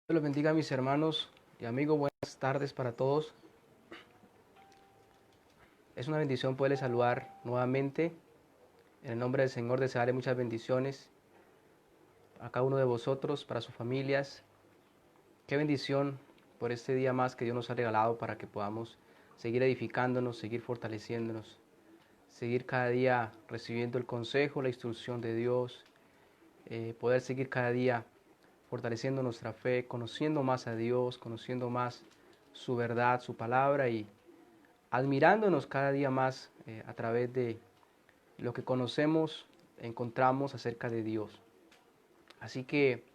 Dios los bendiga, mis hermanos y amigos. Buenas tardes para todos. Es una bendición poderles saludar nuevamente. En el nombre del Señor, desearle muchas bendiciones a cada uno de vosotros, para sus familias. Qué bendición por este día más que Dios nos ha regalado para que podamos seguir edificándonos, seguir fortaleciéndonos, seguir cada día recibiendo el consejo, la instrucción de Dios, poder seguir cada día fortaleciendo nuestra fe, conociendo más a Dios, conociendo más su verdad, su palabra y admirándonos cada día más a través de lo que conocemos, encontramos acerca de Dios. Así que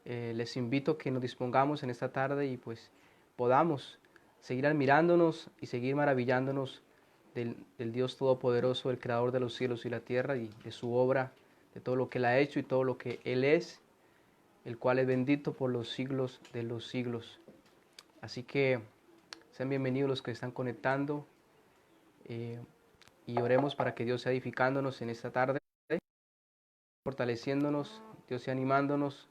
les invito a que nos dispongamos en esta tarde y pues podamos seguir admirándonos y seguir maravillándonos del Dios Todopoderoso, el Creador de los cielos y la tierra y de su obra, de todo lo que Él ha hecho y todo lo que Él es, el cual es bendito por los siglos de los siglos. Así que sean bienvenidos los que están conectando eh, y oremos para que Dios sea edificándonos en esta tarde, fortaleciéndonos, Dios sea animándonos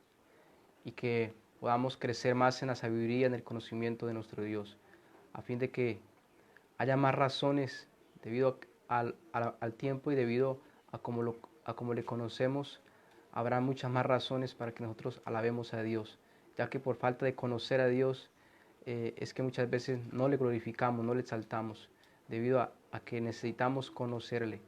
y que podamos crecer más en la sabiduría, en el conocimiento de nuestro Dios, a fin de que haya más razones debido al tiempo y debido a como le conocemos, habrá muchas más razones para que nosotros alabemos a Dios, ya que por falta de conocer a Dios es que muchas veces no le glorificamos, no le exaltamos, debido a que necesitamos conocerle.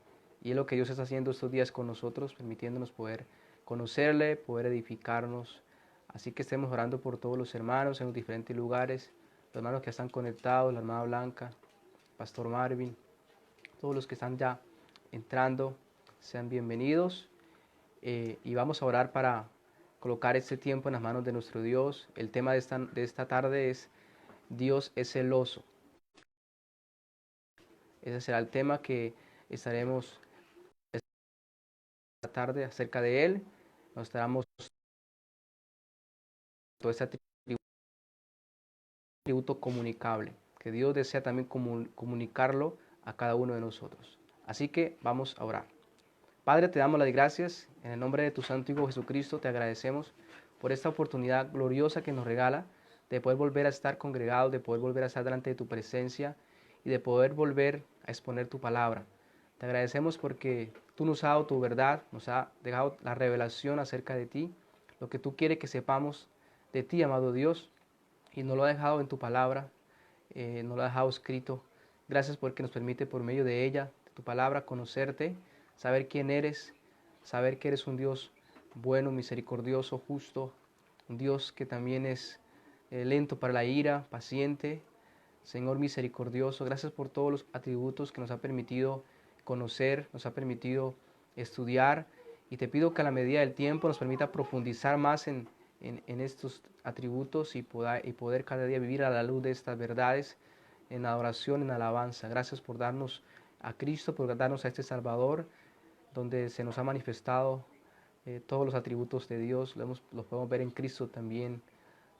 Y es lo que Dios está haciendo estos días con nosotros, permitiéndonos poder conocerle, poder edificarnos. Así que estemos orando por todos los hermanos en los diferentes lugares, los hermanos que están conectados, la hermana Blanca, Pastor Marvin, todos los que están ya entrando, sean bienvenidos. Y vamos a orar para colocar este tiempo en las manos de nuestro Dios. El tema de esta tarde es Dios es celoso. Ese será el tema que estaremos esta tarde acerca de Él. Nos estaremos todo este atributo comunicable, que Dios desea también comunicarlo a cada uno de nosotros. Así que vamos a orar. Padre, te damos las gracias en el nombre de tu Santo Hijo Jesucristo. Te agradecemos por esta oportunidad gloriosa que nos regala de poder volver a estar congregados, de poder volver a estar delante de tu presencia y de poder volver a exponer tu palabra. Te agradecemos porque tú nos has dado tu verdad, nos has dejado la revelación acerca de ti, lo que tú quieres que sepamos de ti, amado Dios, y nos lo has dejado en tu palabra, nos lo has dejado escrito. Gracias porque nos permite por medio de ella, de tu palabra, conocerte, saber quién eres, saber que eres un Dios bueno, misericordioso, justo, un Dios que también es lento para la ira, paciente, Señor misericordioso. Gracias por todos los atributos que nos ha permitido conocer, nos ha permitido estudiar, y te pido que a la medida del tiempo nos permita profundizar más en estos atributos y poder cada día vivir a la luz de estas verdades, en adoración, en alabanza. Gracias por darnos a Cristo, por darnos a este Salvador, donde se nos ha manifestado todos los atributos de Dios. Los podemos ver en Cristo también,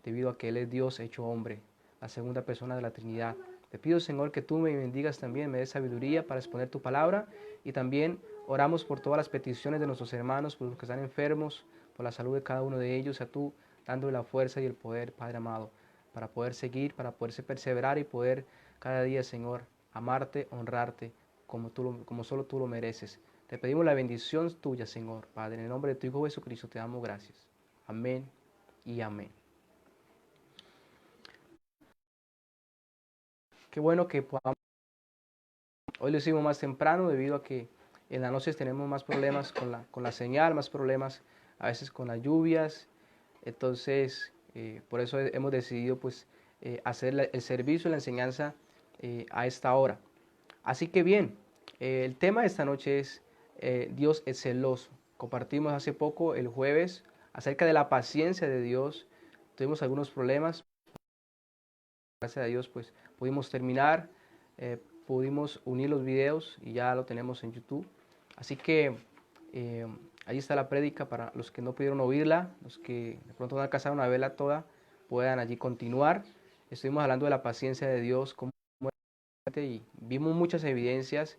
debido a que Él es Dios hecho hombre, la segunda persona de la Trinidad. Te pido, Señor, que tú me bendigas también, me des sabiduría para exponer tu palabra, y también oramos por todas las peticiones de nuestros hermanos, por los que están enfermos, por la salud de cada uno de ellos, a tú dándole la fuerza y el poder, Padre amado, para poder seguir, para poderse perseverar y poder cada día, Señor, amarte, honrarte, como solo tú lo mereces. Te pedimos la bendición tuya, Señor, Padre, en el nombre de tu Hijo Jesucristo te damos gracias. Amén y amén. Qué bueno que podamos. Hoy lo hicimos más temprano debido a que en las noches tenemos más problemas con la señal, más problemas a veces con las lluvias. Entonces, por eso hemos decidido pues hacer el servicio y la enseñanza a esta hora. Así que bien, el tema de esta noche es Dios es celoso. Compartimos hace poco, el jueves, acerca de la paciencia de Dios. Tuvimos algunos problemas. Gracias a Dios pues pudimos terminar, pudimos unir los videos y ya lo tenemos en YouTube. Así que ahí está la prédica para los que no pudieron oírla, los que de pronto no alcanzaron a verla toda, puedan allí continuar. Estuvimos hablando de la paciencia de Dios y vimos muchas evidencias,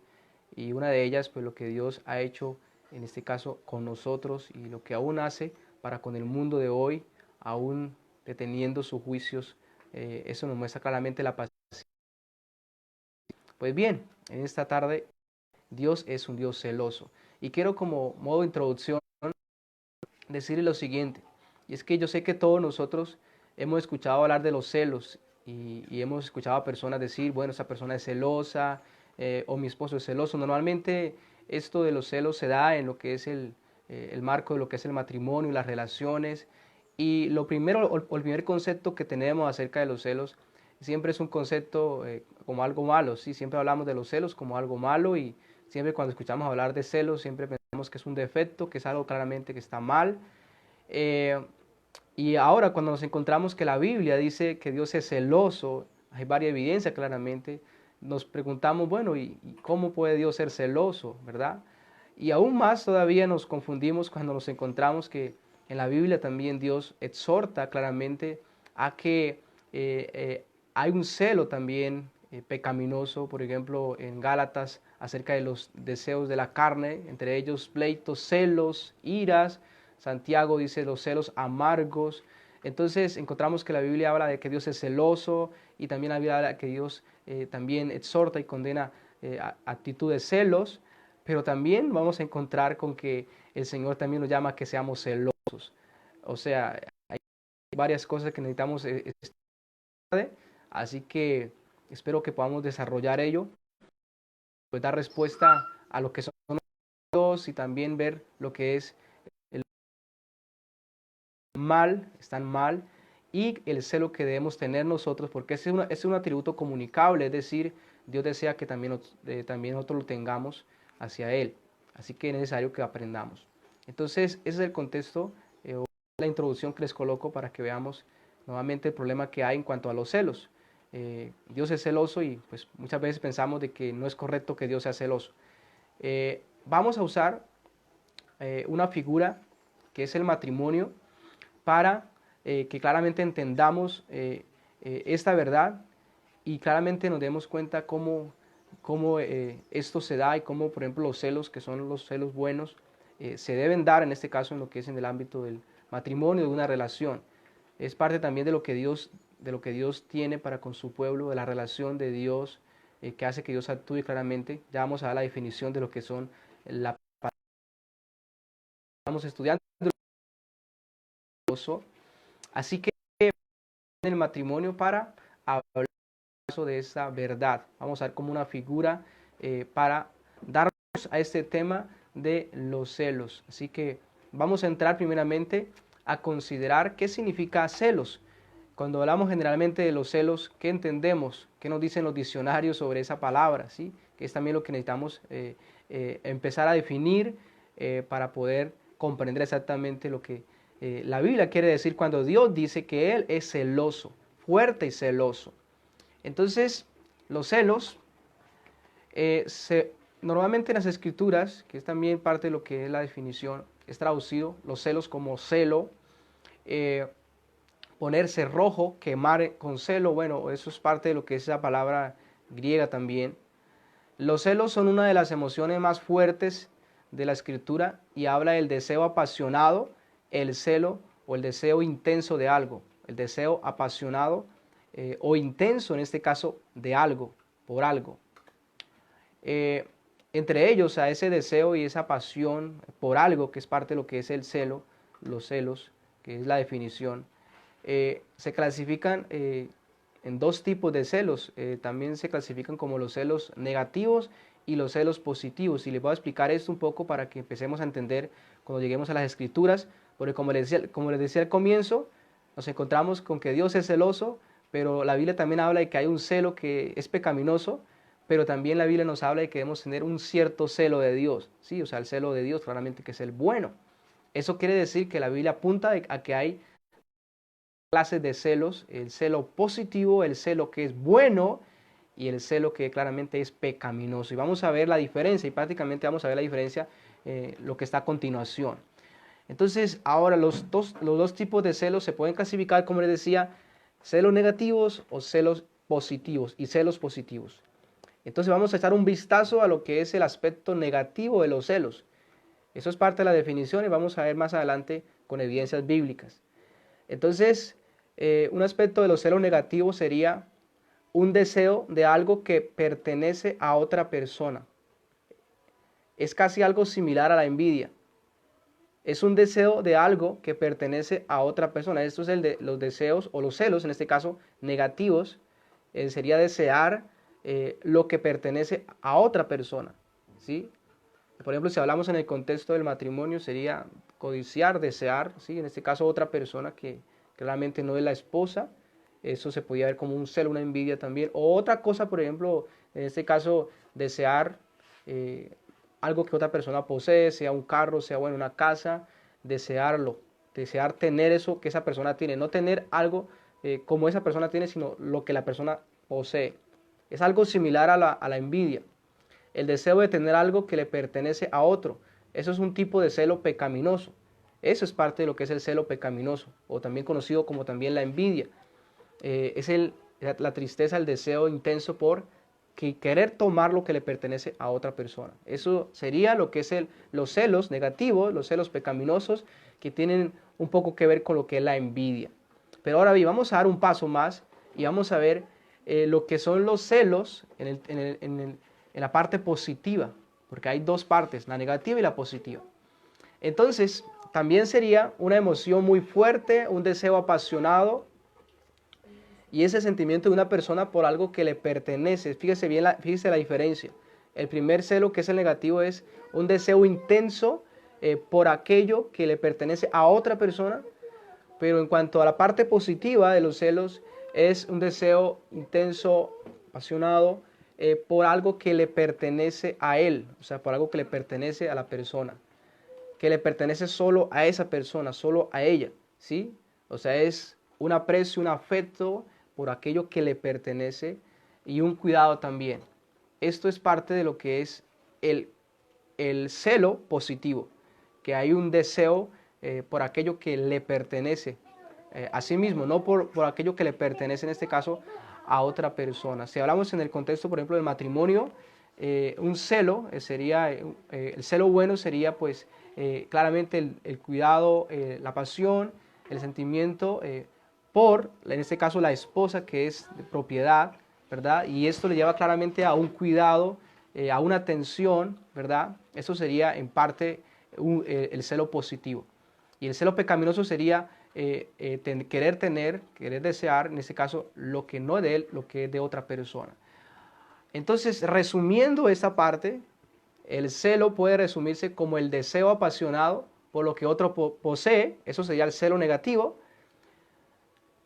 y una de ellas pues lo que Dios ha hecho en este caso con nosotros y lo que aún hace para con el mundo de hoy, aún deteniendo sus juicios. Eso nos muestra claramente la paciencia. Pues bien, en esta tarde Dios es un Dios celoso. Y quiero como modo de introducción decirle lo siguiente. Y es que yo sé que todos nosotros hemos escuchado hablar de los celos y hemos escuchado a personas decir, bueno, esa persona es celosa o mi esposo es celoso. Normalmente esto de los celos se da en lo que es el marco de lo que es el matrimonio y las relaciones. Y lo primero, o el primer concepto que tenemos acerca de los celos siempre es un concepto como algo malo, ¿sí? Siempre hablamos de los celos como algo malo y siempre cuando escuchamos hablar de celos siempre pensamos que es un defecto, que es algo claramente que está mal. Eh, y ahora cuando nos encontramos que la Biblia dice que Dios es celoso, hay varias evidencias claramente, nos preguntamos, bueno, ¿y cómo puede Dios ser celoso, verdad? Y aún más todavía nos confundimos cuando nos encontramos que en la Biblia también Dios exhorta claramente a que hay un celo también pecaminoso, por ejemplo, en Gálatas acerca de los deseos de la carne, entre ellos pleitos, celos, iras. Santiago dice los celos amargos. Entonces encontramos que la Biblia habla de que Dios es celoso y también la Biblia habla de que Dios también exhorta y condena actitudes de celos, pero también vamos a encontrar con que el Señor también nos llama a que seamos celosos. O sea, hay varias cosas que necesitamos así que espero que podamos desarrollar ello, pues dar respuesta a lo que son los y también ver lo que es el mal, están mal, y el celo que debemos tener nosotros, porque es un atributo comunicable, es decir, Dios desea que también nosotros lo tengamos hacia Él. Así que es necesario que aprendamos. Entonces, ese es el contexto, la introducción que les coloco para que veamos nuevamente el problema que hay en cuanto a los celos. Dios es celoso y pues muchas veces pensamos de que no es correcto que Dios sea celoso. Vamos a usar una figura que es el matrimonio para que claramente entendamos esta verdad y claramente nos demos cuenta cómo esto se da y cómo, por ejemplo, los celos, que son los celos buenos, se deben dar en este caso en lo que es en el ámbito del matrimonio, de una relación. Es parte también de lo que Dios tiene para con su pueblo, de la relación de Dios que hace que Dios actúe claramente. Ya vamos a dar la definición de lo que son la estamos estudiando. Así que en el matrimonio para hablar de esa verdad. Vamos a ver como una figura para darnos a este tema de los celos. Así que vamos a entrar primeramente a considerar qué significa celos. Cuando hablamos generalmente de los celos, ¿qué entendemos? ¿Qué nos dicen los diccionarios sobre esa palabra? ¿Sí? Que es también lo que necesitamos empezar a definir para poder comprender exactamente lo que la Biblia quiere decir cuando Dios dice que Él es celoso, fuerte y celoso. Entonces, los celos, normalmente en las escrituras, que es también parte de lo que es la definición, es traducido los celos como celo, ponerse rojo, quemar con celo, bueno, eso es parte de lo que es esa palabra griega también. Los celos son una de las emociones más fuertes de la escritura y habla del deseo apasionado, el celo o el deseo intenso de algo, el deseo apasionado o intenso en este caso de algo, por algo. Entre ellos a ese deseo y esa pasión por algo, que es parte de lo que es el celo, los celos, que es la definición, se clasifican en dos tipos de celos. También se clasifican como los celos negativos y los celos positivos. Y les voy a explicar esto un poco para que empecemos a entender cuando lleguemos a las escrituras, porque como les decía al comienzo, nos encontramos con que Dios es celoso, pero la Biblia también habla de que hay un celo que es pecaminoso, pero también la Biblia nos habla de que debemos tener un cierto celo de Dios, ¿sí? O sea, el celo de Dios claramente que es el bueno. Eso quiere decir que la Biblia apunta a que hay clases de celos, el celo positivo, el celo que es bueno y el celo que claramente es pecaminoso. Y vamos a ver la diferencia y prácticamente vamos a ver la diferencia, lo que está a continuación. Entonces, ahora los dos tipos de celos se pueden clasificar, como les decía, celos negativos o celos positivos y celos positivos. Entonces vamos a echar un vistazo a lo que es el aspecto negativo de los celos. Eso es parte de la definición y vamos a ver más adelante con evidencias bíblicas. Entonces, Un aspecto de los celos negativos sería un deseo de algo que pertenece a otra persona. Es casi algo similar a la envidia. Es un deseo de algo que pertenece a otra persona. Esto es el de los deseos o los celos, en este caso negativos. Sería desear lo que pertenece a otra persona, ¿sí? Por ejemplo, si hablamos en el contexto del matrimonio, sería codiciar, desear, ¿sí? En este caso otra persona que claramente no es la esposa. Eso se podría ver como un celo, una envidia también. O otra cosa, por ejemplo, en este caso, desear algo que otra persona posee, sea un carro, sea bueno, una casa, desearlo, desear tener eso que esa persona tiene, no tener algo como esa persona tiene, sino lo que la persona posee. Es algo similar a la envidia. El deseo de tener algo que le pertenece a otro. Eso es un tipo de celo pecaminoso. Eso es parte de lo que es el celo pecaminoso, o también conocido como también la envidia. Es la tristeza, el deseo intenso por querer tomar lo que le pertenece a otra persona. Eso sería lo que es los celos negativos, los celos pecaminosos, que tienen un poco que ver con lo que es la envidia. Pero ahora bien, vamos a dar un paso más y vamos a ver lo que son los celos en la parte positiva, porque hay dos partes, la negativa y la positiva. Entonces, también sería una emoción muy fuerte, un deseo apasionado, y ese sentimiento de una persona por algo que le pertenece. Fíjese bien, fíjese la diferencia. El primer celo, que es el negativo, es un deseo intenso por aquello que le pertenece a otra persona. Pero en cuanto a la parte positiva de los celos, es un deseo intenso, apasionado, por algo que le pertenece a él. O sea, por algo que le pertenece a la persona. Que le pertenece solo a esa persona, solo a ella. ¿Sí? O sea, es un aprecio, un afecto por aquello que le pertenece y un cuidado también. Esto es parte de lo que es el celo positivo, que hay un deseo por aquello que le pertenece a sí mismo, no por aquello que le pertenece en este caso a otra persona. Si hablamos en el contexto, por ejemplo, del matrimonio, un celo sería, el celo bueno sería pues claramente el cuidado, la pasión, el sentimiento por, en este caso, la esposa, que es de propiedad, ¿verdad? Y esto le lleva claramente a un cuidado, a una atención, ¿verdad? Eso sería en parte el celo positivo. Y el celo pecaminoso sería querer desear, en este caso, lo que no es de él, lo que es de otra persona. Entonces, resumiendo esta parte, el celo puede resumirse como el deseo apasionado por lo que otro posee, eso sería el celo negativo,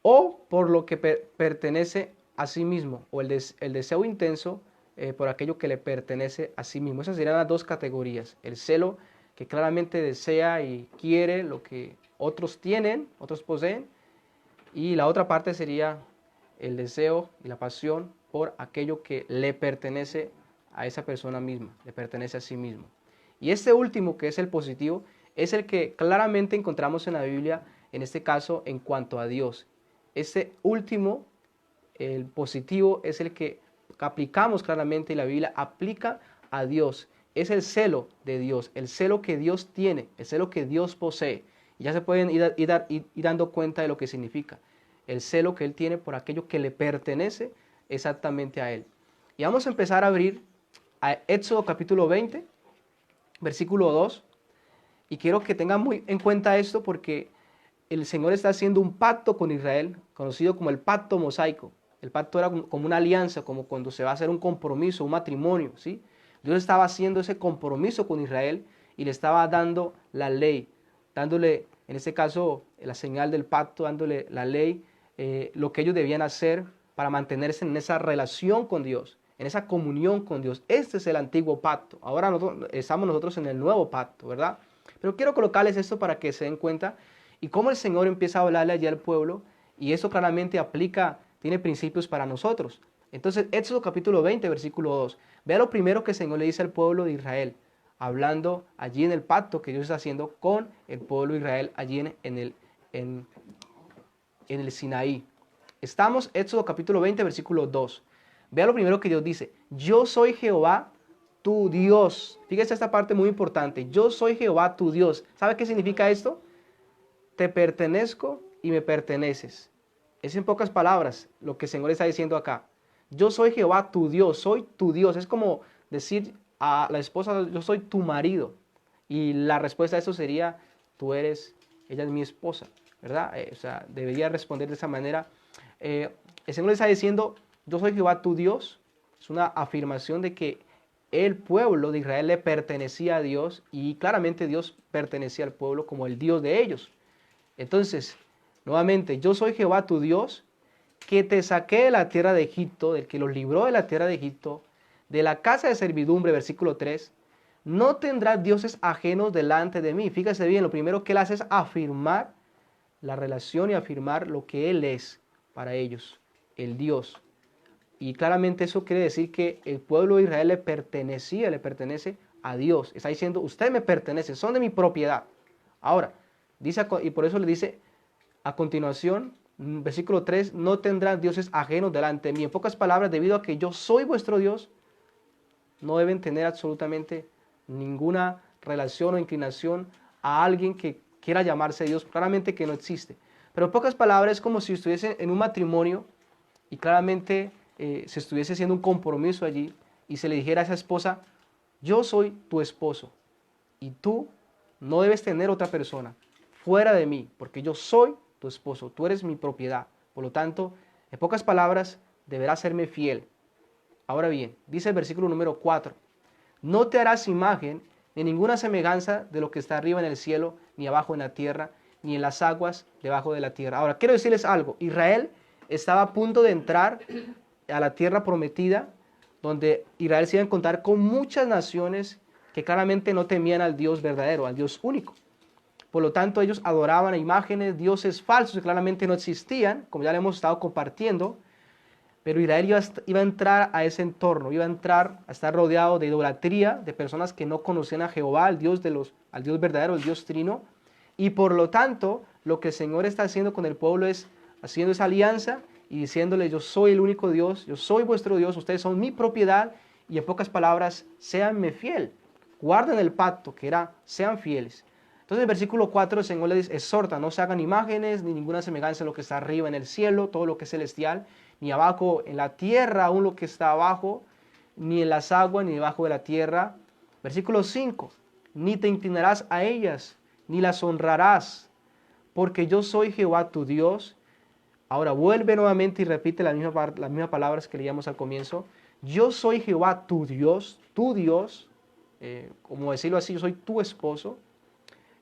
o por lo que pertenece a sí mismo, o el deseo intenso por aquello que le pertenece a sí mismo. Esas serían las dos categorías. El celo que claramente desea y quiere lo que otros tienen, otros poseen, y la otra parte sería el deseo y la pasión por aquello que le pertenece a esa persona misma, le pertenece a sí mismo. Y este último, que es el positivo, es el que claramente encontramos en la Biblia, en este caso, en cuanto a Dios. Este último, el positivo, es el que aplicamos claramente y la Biblia aplica a Dios. Es el celo de Dios, el celo que Dios tiene, el celo que Dios posee. Y ya se pueden ir dando cuenta de lo que significa. El celo que Él tiene por aquello que le pertenece exactamente a Él. Y vamos a empezar a abrir a Éxodo capítulo 20, versículo 2. Y quiero que tengan muy en cuenta esto porque el Señor está haciendo un pacto con Israel, conocido como el pacto mosaico. El pacto era como una alianza, como cuando se va a hacer un compromiso, un matrimonio, ¿sí? Dios estaba haciendo ese compromiso con Israel y le estaba dando la ley, dándole, en este caso, la señal del pacto, dándole la ley, lo que ellos debían hacer para mantenerse en esa relación con Dios, en esa comunión con Dios. Este es el antiguo pacto. Ahora estamos nosotros en el nuevo pacto, ¿verdad? Pero quiero colocarles esto para que se den cuenta y cómo el Señor empieza a hablarle allí al pueblo, y eso claramente aplica, tiene principios para nosotros. Entonces, Éxodo capítulo 20, versículo 2. Vea lo primero que el Señor le dice al pueblo de Israel, hablando allí en el pacto que Dios está haciendo con el pueblo de Israel allí en el Sinaí. Estamos, Éxodo capítulo 20, versículo 2. Vea lo primero que Dios dice, yo soy Jehová tu Dios. Fíjese esta parte muy importante, yo soy Jehová tu Dios. ¿Sabe qué significa esto? Te pertenezco y me perteneces. Es en pocas palabras lo que el Señor está diciendo acá. Yo soy Jehová tu Dios, soy tu Dios. Es como decir a la esposa, yo soy tu marido. Y la respuesta a eso sería, ella es mi esposa, ¿verdad? O sea, debería responder de esa manera. El Señor le está diciendo, yo soy Jehová tu Dios. Es una afirmación de que el pueblo de Israel le pertenecía a Dios y claramente Dios pertenecía al pueblo como el Dios de ellos. Entonces, nuevamente, yo soy Jehová tu Dios, que te saqué de la tierra de Egipto, del que los libró de la tierra de Egipto, de la casa de servidumbre, versículo 3. No tendrás dioses ajenos delante de mí. Fíjese bien, lo primero que él hace es afirmar la relación y afirmar lo que él es para ellos, el Dios. Y claramente eso quiere decir que el pueblo de Israel le pertenece a Dios. Está diciendo, ustedes me pertenecen, son de mi propiedad. Ahora, dice, y por eso le dice a continuación, versículo 3, no tendrán dioses ajenos delante de mí. En pocas palabras, debido a que yo soy vuestro Dios, no deben tener absolutamente ninguna relación o inclinación a alguien que quiera llamarse Dios, claramente que no existe. Pero en pocas palabras es como si estuviesen en un matrimonio y claramente se estuviese haciendo un compromiso allí y se le dijera a esa esposa, yo soy tu esposo y tú no debes tener otra persona fuera de mí, porque yo soy tu esposo, tú eres mi propiedad. Por lo tanto, en pocas palabras, deberás serme fiel. Ahora bien, dice el versículo número 4, no te harás imagen ni ninguna semejanza de lo que está arriba en el cielo, ni abajo en la tierra, ni en las aguas debajo de la tierra. Ahora, quiero decirles algo, Israel estaba a punto de entrar a la tierra prometida, donde Israel se iba a encontrar con muchas naciones que claramente no temían al Dios verdadero, al Dios único. Por lo tanto, ellos adoraban a imágenes, dioses falsos que claramente no existían, como ya le hemos estado compartiendo, pero Israel iba a entrar a ese entorno, iba a entrar a estar rodeado de idolatría, de personas que no conocían a Jehová, al Dios verdadero, el Dios trino, y por lo tanto, lo que el Señor está haciendo con el pueblo es haciendo esa alianza y diciéndole, yo soy el único Dios, yo soy vuestro Dios, ustedes son mi propiedad, y en pocas palabras, séanme fiel, guarden el pacto, que era, sean fieles. Entonces, en el versículo 4, el Señor les exhorta, no se hagan imágenes, ni ninguna semejanza en lo que está arriba en el cielo, todo lo que es celestial, ni abajo en la tierra, aún lo que está abajo, ni en las aguas, ni debajo de la tierra. Versículo 5, ni te inclinarás a ellas, ni las honrarás, porque yo soy Jehová tu Dios. Ahora vuelve nuevamente y repite las mismas palabras que leíamos al comienzo. Yo soy Jehová tu Dios, como decirlo así, yo soy tu esposo.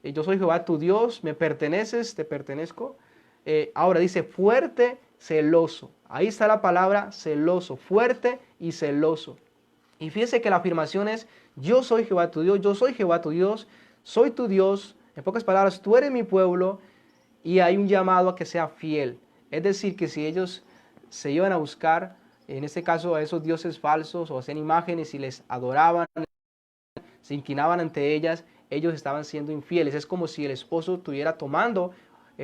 Yo soy Jehová tu Dios, me perteneces, te pertenezco. Ahora dice fuerte, celoso. Ahí está la palabra celoso, fuerte y celoso. Y fíjese que la afirmación es, yo soy Jehová tu Dios, yo soy Jehová tu Dios, soy tu Dios. En pocas palabras, tú eres mi pueblo y hay un llamado a que sea fiel. Es decir, que si ellos se iban a buscar, en este caso a esos dioses falsos o hacían imágenes y les adoraban, se inclinaban ante ellas, ellos estaban siendo infieles. Es como si el esposo estuviera tomando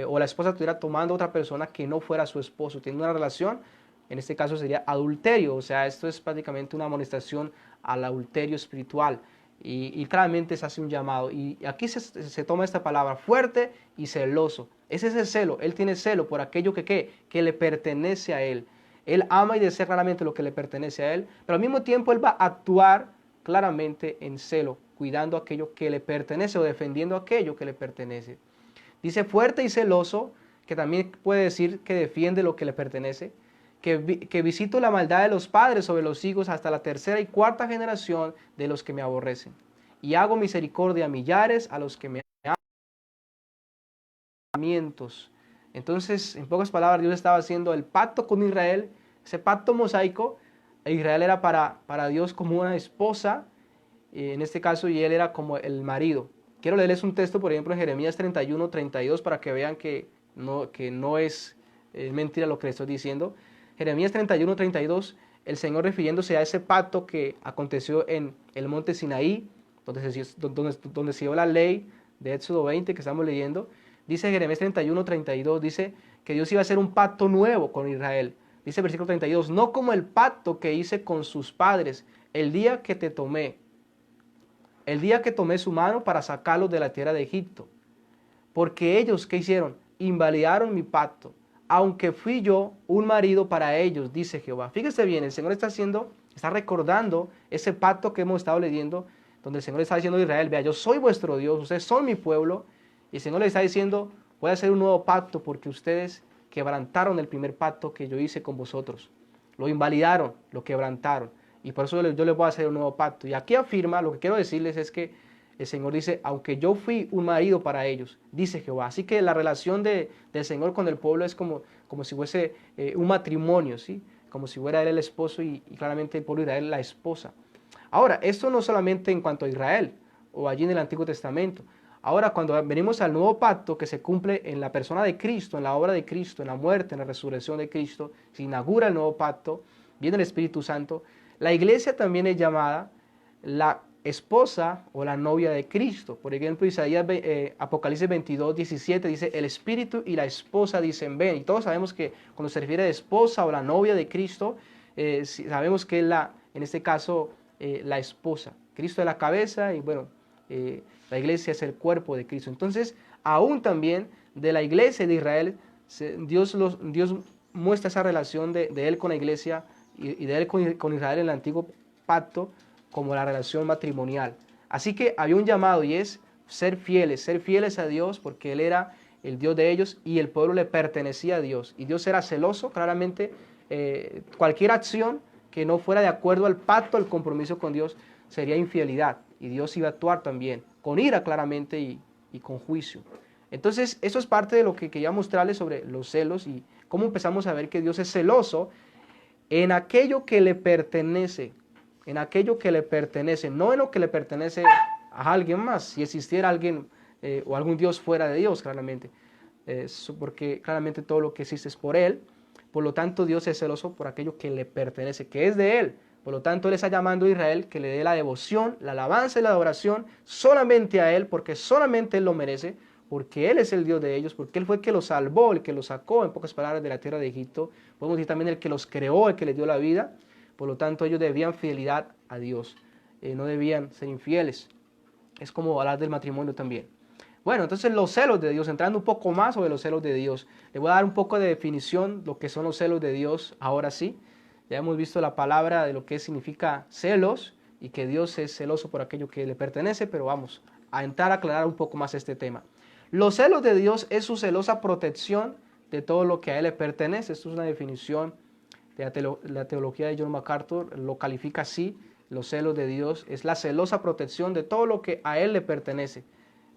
o la esposa estuviera tomando a otra persona que no fuera su esposo, teniendo una relación, en este caso sería adulterio. O sea, esto es prácticamente una amonestación al adulterio espiritual. Y claramente se hace un llamado. Y aquí se toma esta palabra, fuerte y celoso. Ese es el celo. Él tiene celo por aquello que le pertenece a él. Él ama y desea claramente lo que le pertenece a él, pero al mismo tiempo él va a actuar claramente en celo, cuidando aquello que le pertenece o defendiendo aquello que le pertenece. Dice fuerte y celoso, que también puede decir que defiende lo que le pertenece, que visito la maldad de los padres sobre los hijos hasta la tercera y cuarta generación de los que me aborrecen. Y hago misericordia a millares a los que me aman. Entonces, en pocas palabras, Dios estaba haciendo el pacto con Israel, ese pacto mosaico. Israel era para Dios como una esposa, en este caso, y él era como el marido. Quiero leerles un texto, por ejemplo, en Jeremías 31, 32, para que vean que no es mentira lo que les estoy diciendo. Jeremías 31, 32, el Señor refiriéndose a ese pacto que aconteció en el monte Sinaí, donde se dio la ley de Éxodo 20 que estamos leyendo. Dice Jeremías 31, 32, dice que Dios iba a hacer un pacto nuevo con Israel. Dice el versículo 32, no como el pacto que hice con sus padres el día que te tomé. El día que tomé su mano para sacarlos de la tierra de Egipto. Porque ellos, ¿qué hicieron? Invalidaron mi pacto, aunque fui yo un marido para ellos, dice Jehová. Fíjese bien, el Señor está recordando ese pacto que hemos estado leyendo, donde el Señor está diciendo a Israel, vea, yo soy vuestro Dios, ustedes son mi pueblo, y el Señor le está diciendo, voy a hacer un nuevo pacto porque ustedes quebrantaron el primer pacto que yo hice con vosotros. Lo invalidaron, lo quebrantaron, y por eso yo les voy a hacer un nuevo pacto. Y aquí afirma, lo que quiero decirles es que el Señor dice, aunque yo fui un marido para ellos, dice Jehová. Así que la relación del Señor con el pueblo es como si fuese un matrimonio, ¿sí? Como si fuera él el esposo y claramente el pueblo de Israel la esposa. Ahora, esto no solamente en cuanto a Israel o allí en el Antiguo Testamento. Ahora, cuando venimos al nuevo pacto que se cumple en la persona de Cristo, en la obra de Cristo, en la muerte, en la resurrección de Cristo, se inaugura el nuevo pacto, viene el Espíritu Santo. La iglesia también es llamada la esposa o la novia de Cristo. Por ejemplo, Apocalipsis 22, 17 dice, el Espíritu y la esposa dicen ven. Y todos sabemos que cuando se refiere a esposa o la novia de Cristo, sabemos que es en este caso, la esposa. Cristo es la cabeza y bueno, la iglesia es el cuerpo de Cristo. Entonces, aún también de la iglesia de Israel, Dios muestra esa relación de él con la iglesia y de él con Israel en el antiguo pacto como la relación matrimonial. Así que había un llamado y es ser fieles a Dios porque Él era el Dios de ellos y el pueblo le pertenecía a Dios. Y Dios era celoso, claramente cualquier acción que no fuera de acuerdo al pacto, al compromiso con Dios, sería infidelidad. Y Dios iba a actuar también, con ira claramente y con juicio. Entonces, eso es parte de lo que quería mostrarles sobre los celos y cómo empezamos a ver que Dios es celoso en aquello que le pertenece, no en lo que le pertenece a alguien más, si existiera alguien o algún Dios fuera de Dios, claramente, porque claramente todo lo que existe es por Él, por lo tanto Dios es celoso por aquello que le pertenece, que es de Él, por lo tanto Él está llamando a Israel que le dé la devoción, la alabanza y la adoración solamente a Él, porque solamente Él lo merece, porque Él es el Dios de ellos, porque Él fue el que los salvó, el que los sacó, en pocas palabras, de la tierra de Egipto, podemos decir también el que los creó, el que les dio la vida. Por lo tanto, ellos debían fidelidad a Dios, no debían ser infieles. Es como hablar del matrimonio también. Bueno, entonces los celos de Dios, entrando un poco más sobre los celos de Dios. Le voy a dar un poco de definición, lo que son los celos de Dios, ahora sí. Ya hemos visto la palabra de lo que significa celos y que Dios es celoso por aquello que le pertenece, pero vamos a entrar a aclarar un poco más este tema. Los celos de Dios es su celosa protección de todo lo que a Él le pertenece. Esto es una definición de la teología de John MacArthur, lo califica así: los celos de Dios es la celosa protección de todo lo que a Él le pertenece.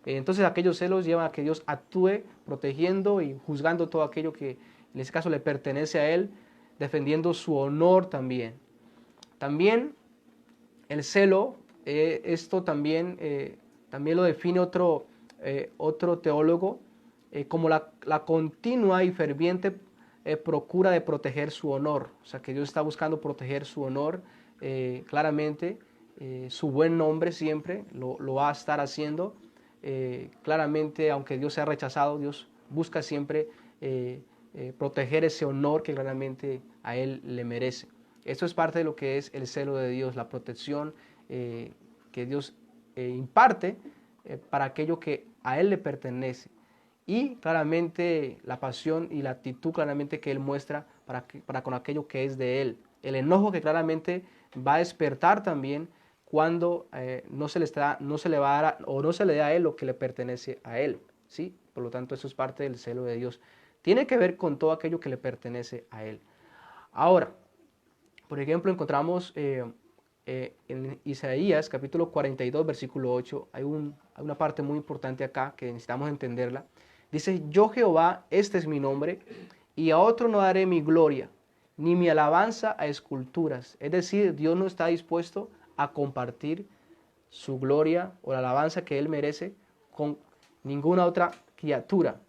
Entonces aquellos celos llevan a que Dios actúe protegiendo y juzgando todo aquello que en este caso le pertenece a Él, defendiendo su honor también. También el celo, esto también lo define otro teólogo como la continua y ferviente procura de proteger su honor. O sea, que Dios está buscando proteger su honor, claramente, su buen nombre siempre lo va a estar haciendo. Claramente, aunque Dios sea rechazado, Dios busca siempre proteger ese honor que claramente a Él le merece. Esto es parte de lo que es el celo de Dios, la protección que Dios imparte para aquello que a Él le pertenece. Y claramente la pasión y la actitud claramente que Él muestra para con aquello que es de Él. El enojo que claramente va a despertar también cuando no se le va a dar o no se le da a Él lo que le pertenece a Él, ¿sí? Por lo tanto, eso es parte del celo de Dios. Tiene que ver con todo aquello que le pertenece a Él. Ahora, por ejemplo, encontramos en Isaías capítulo 42, versículo 8, hay una parte muy importante acá que necesitamos entenderla. Dice, yo Jehová, este es mi nombre, y a otro no daré mi gloria, ni mi alabanza a esculturas. Es decir, Dios no está dispuesto a compartir su gloria o la alabanza que Él merece con ninguna otra criatura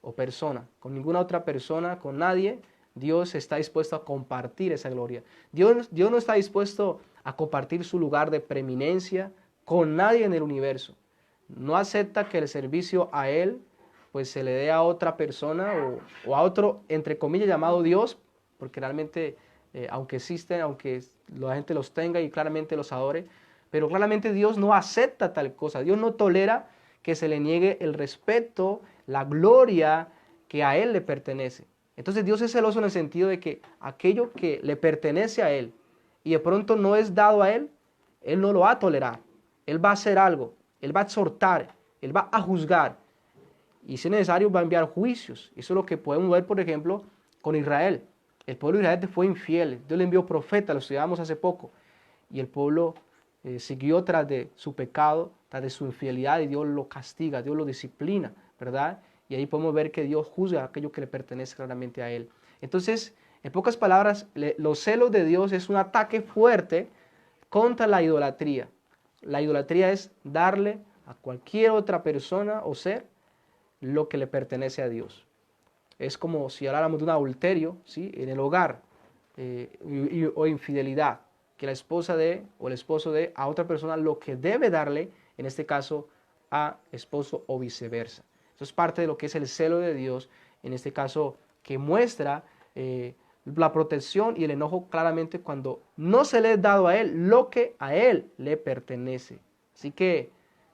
o persona, con ninguna otra persona, con nadie. Dios está dispuesto a compartir esa gloria. Dios no está dispuesto a compartir su lugar de preeminencia con nadie en el universo. No acepta que el servicio a Él pues se le dé a otra persona o a otro, entre comillas, llamado Dios, porque realmente, aunque existen, aunque la gente los tenga y claramente los adore, pero claramente Dios no acepta tal cosa. Dios no tolera que se le niegue el respeto, la gloria que a Él le pertenece. Entonces Dios es celoso en el sentido de que aquello que le pertenece a Él y de pronto no es dado a Él, Él no lo va a tolerar. Él va a hacer algo, Él va a exhortar, Él va a juzgar y si es necesario va a enviar juicios. Eso es lo que podemos ver, por ejemplo, con Israel. El pueblo de Israel fue infiel, Dios le envió profetas, lo estudiamos hace poco, y el pueblo siguió tras de su pecado, tras de su infidelidad, y Dios lo castiga, Dios lo disciplina, ¿verdad? Y ahí podemos ver que Dios juzga aquello que le pertenece claramente a Él. Entonces, en pocas palabras, los celos de Dios es un ataque fuerte contra la idolatría. La idolatría es darle a cualquier otra persona o ser lo que le pertenece a Dios. Es como si habláramos de un adulterio, ¿sí?, en el hogar, o infidelidad, que la esposa de o el esposo de a otra persona lo que debe darle, en este caso, a esposo o viceversa. Eso es parte de lo que es el celo de Dios, en este caso, que muestra la protección y el enojo claramente cuando no se le es dado a Él lo que a Él le pertenece. Así que,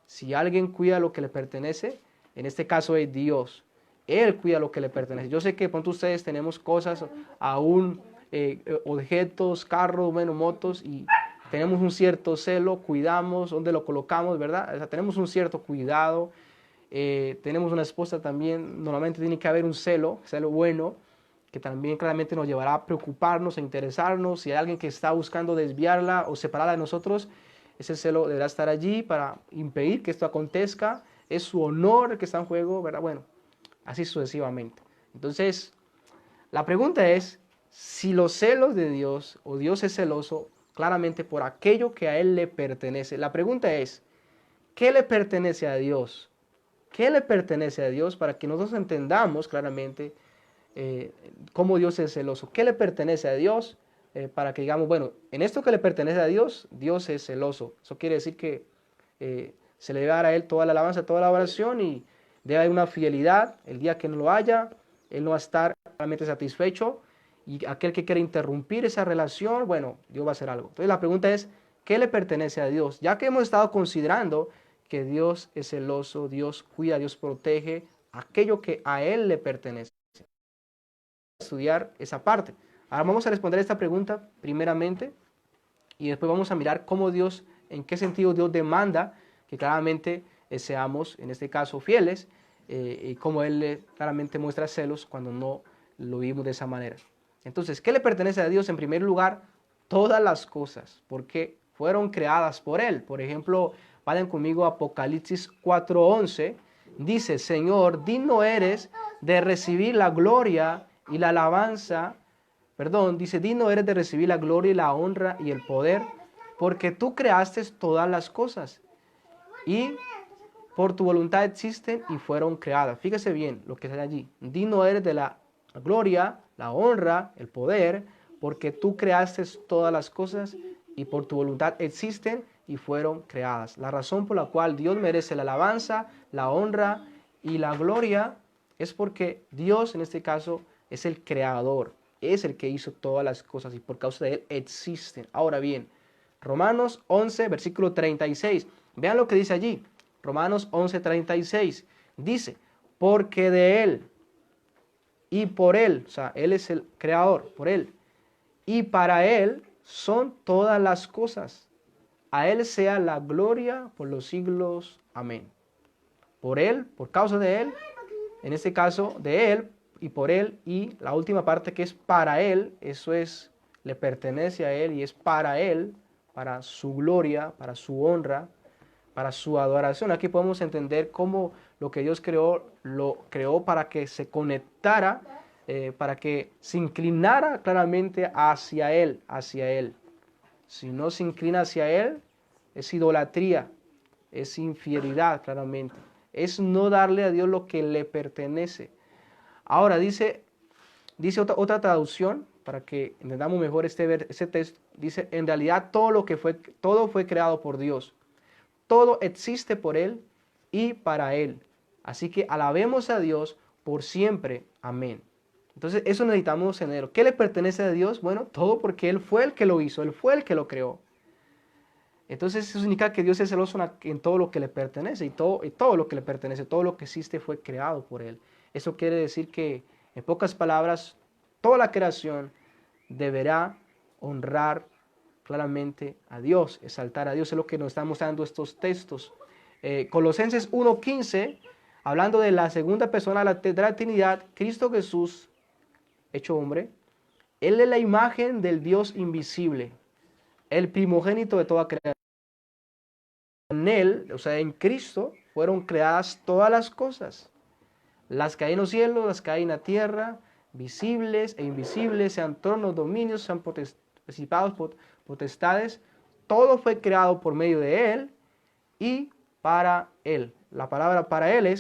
si alguien cuida lo que le pertenece, en este caso es Dios. Él cuida lo que le pertenece. Yo sé que pronto ustedes tenemos cosas, aún objetos, carros, bueno, motos, y tenemos un cierto celo, cuidamos dónde lo colocamos, ¿verdad? O sea, tenemos un cierto cuidado. Tenemos una esposa también, normalmente tiene que haber un celo bueno, que también claramente nos llevará a preocuparnos, a interesarnos. Si hay alguien que está buscando desviarla o separarla de nosotros, ese celo deberá estar allí para impedir que esto acontezca. Es su honor el que está en juego, ¿verdad? Bueno, así sucesivamente. Entonces, la pregunta es, si los celos de Dios o Dios es celoso claramente por aquello que a Él le pertenece. La pregunta es, ¿qué le pertenece a Dios? ¿Qué le pertenece a Dios para que nosotros entendamos claramente cómo Dios es celoso? ¿Qué le pertenece a Dios? Para que digamos, bueno, en esto que le pertenece a Dios, Dios es celoso. Eso quiere decir que se le debe dar a Él toda la alabanza, toda la oración y debe haber una fidelidad. El día que no lo haya, Él no va a estar realmente satisfecho y aquel que quiera interrumpir esa relación, bueno, Dios va a hacer algo. Entonces la pregunta es, ¿qué le pertenece a Dios? Ya que hemos estado considerando que Dios es celoso, Dios cuida, Dios protege aquello que a Él le pertenece. Estudiar esa parte. Ahora vamos a responder esta pregunta primeramente y después vamos a mirar cómo Dios, en qué sentido Dios demanda que claramente seamos, en este caso, fieles y cómo Él claramente muestra celos cuando no lo vimos de esa manera. Entonces, ¿qué le pertenece a Dios? En primer lugar, todas las cosas, porque fueron creadas por Él. Por ejemplo, vayan conmigo a Apocalipsis 4:11, dice, Señor, digno eres de recibir la gloria y la alabanza, dice, digno eres de recibir la gloria y la honra y el poder, porque tú creaste todas las cosas y por tu voluntad existen y fueron creadas. Fíjese bien lo que está allí. Digno eres de la gloria, la honra, el poder, porque tú creaste todas las cosas y por tu voluntad existen y fueron creadas. La razón por la cual Dios merece la alabanza, la honra y la gloria es porque Dios, en este caso, es el creador, es el que hizo todas las cosas y por causa de Él existen. Ahora bien, Romanos 11, versículo 36. Vean lo que dice allí. Romanos 11:36 dice, porque de Él y por Él, o sea, Él es el creador, por Él, y para Él son todas las cosas. A Él sea la gloria por los siglos. Amén. Por Él, por causa de Él, en este caso de Él y por Él, y la última parte que es para Él, eso es, le pertenece a Él y es para Él, para su gloria, para su honra, para su adoración. Aquí podemos entender cómo lo que Dios creó, lo creó para que se conectara, para que se inclinara claramente hacia Él, hacia Él. Si no se inclina hacia Él, es idolatría, es infidelidad claramente. Es no darle a Dios lo que le pertenece. Ahora dice otra traducción, para que entendamos mejor este texto, dice, en realidad todo fue creado por Dios. Todo existe por Él y para Él. Así que alabemos a Dios por siempre. Amén. Entonces eso necesitamos tenerlo. ¿Qué le pertenece a Dios? Bueno, todo porque Él fue el que lo hizo, Él fue el que lo creó. Entonces eso significa que Dios es celoso en todo lo que le pertenece y todo lo que le pertenece, todo lo que existe fue creado por Él. Eso quiere decir que En pocas palabras, toda la creación deberá honrar claramente a Dios, exaltar a Dios. Es lo que nos están mostrando estos textos. Colosenses 1:15, hablando de la segunda persona de la Trinidad, Cristo Jesús, hecho hombre, Él es la imagen del Dios invisible, el primogénito de toda creación. En Él, o sea, en Cristo, fueron creadas todas las cosas, las que hay en los cielos, las que hay en la tierra, visibles e invisibles, sean tronos, dominios, sean principados, potestades. Todo fue creado por medio de Él y para Él. La palabra para Él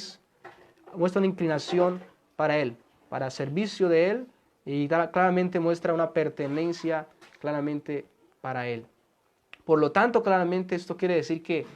muestra una inclinación para Él, para servicio de Él, y claramente muestra una pertenencia claramente para Él. Por lo tanto, claramente esto quiere decir que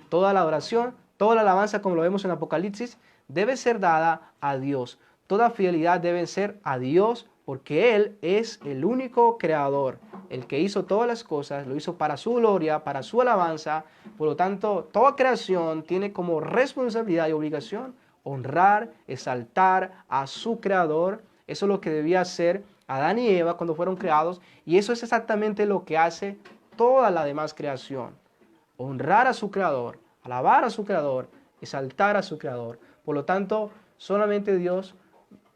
toda la adoración, toda la alabanza, como lo vemos en Apocalipsis, debe ser dada a Dios. Toda fidelidad debe ser a Dios, porque Él es el único creador, el que hizo todas las cosas, lo hizo para su gloria, para su alabanza. Por lo tanto, toda creación tiene como responsabilidad y obligación honrar, exaltar a su creador. Eso es lo que debía hacer Adán y Eva cuando fueron creados, y eso es exactamente lo que hace toda la demás creación. Honrar a su creador, alabar a su creador, exaltar a su creador. Por lo tanto, solamente Dios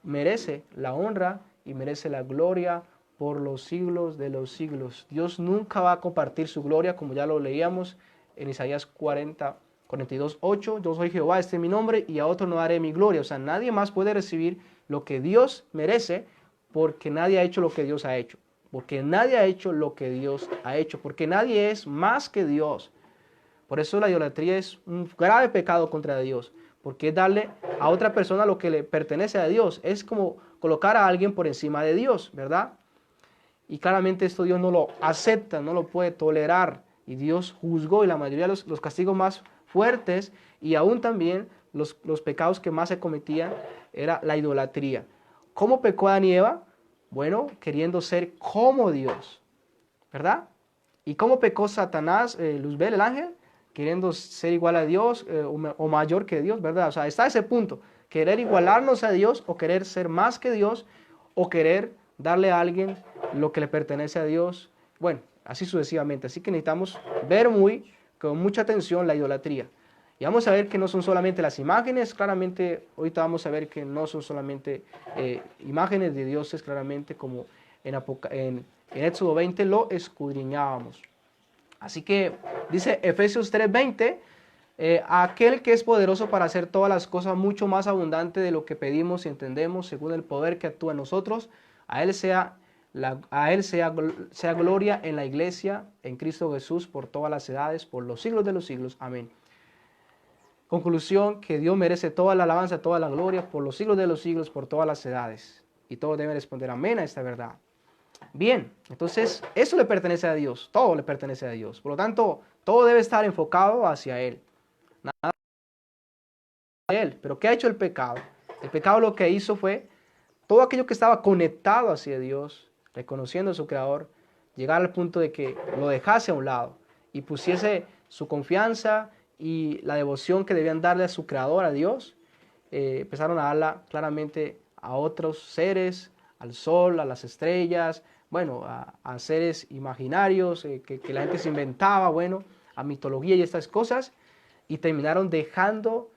merece la honra y merece la gloria por los siglos de los siglos. Dios nunca va a compartir su gloria, como ya lo leíamos en Isaías 42:8. Yo soy Jehová, este es mi nombre, y a otro no daré mi gloria. O sea, nadie más puede recibir lo que Dios merece, porque nadie ha hecho lo que Dios ha hecho. Porque nadie ha hecho lo que Dios ha hecho. Porque nadie es más que Dios. Por eso la idolatría es un grave pecado contra Dios. Porque es darle a otra persona lo que le pertenece a Dios. Es como colocar a alguien por encima de Dios, ¿verdad? Y claramente esto Dios no lo acepta, no lo puede tolerar. Y Dios juzgó, y la mayoría de los castigos más fuertes, y aún también los pecados que más se cometían, era la idolatría. ¿Cómo pecó Adán y Eva? Bueno, queriendo ser como Dios, ¿verdad? ¿Y cómo pecó Satanás, Luzbel, el ángel? Queriendo ser igual a Dios o mayor que Dios, ¿verdad? O sea, está ese punto. Querer igualarnos a Dios, o querer ser más que Dios, o querer darle a alguien lo que le pertenece a Dios. Bueno, así sucesivamente. Así que necesitamos ver con mucha atención la idolatría. Y vamos a ver que no son solamente las imágenes, claramente ahorita vamos a ver que no son solamente imágenes de dioses, claramente como en Éxodo 20 lo escudriñábamos. Así que dice Efesios 3:20, aquel que es poderoso para hacer todas las cosas mucho más abundante de lo que pedimos y entendemos, según el poder que actúa en nosotros, a Él sea gloria en la iglesia, en Cristo Jesús, por todas las edades, por los siglos de los siglos. Amén. Conclusión, que Dios merece toda la alabanza, toda la gloria, por los siglos de los siglos, por todas las edades. Y todos deben responder amén a esta verdad. Bien, entonces eso le pertenece a Dios, todo le pertenece a Dios. Por lo tanto, todo debe estar enfocado hacia Él. Nada hacia Él. Pero ¿qué ha hecho el pecado? El pecado lo que hizo fue todo aquello que estaba conectado hacia Dios, reconociendo a su Creador, llegar al punto de que lo dejase a un lado y pusiese su confianza y la devoción que debían darle a su Creador, a Dios, empezaron a darla claramente a otros seres, al sol, a las estrellas, bueno, a seres imaginarios que la gente se inventaba, bueno, a mitología y estas cosas, y terminaron dejando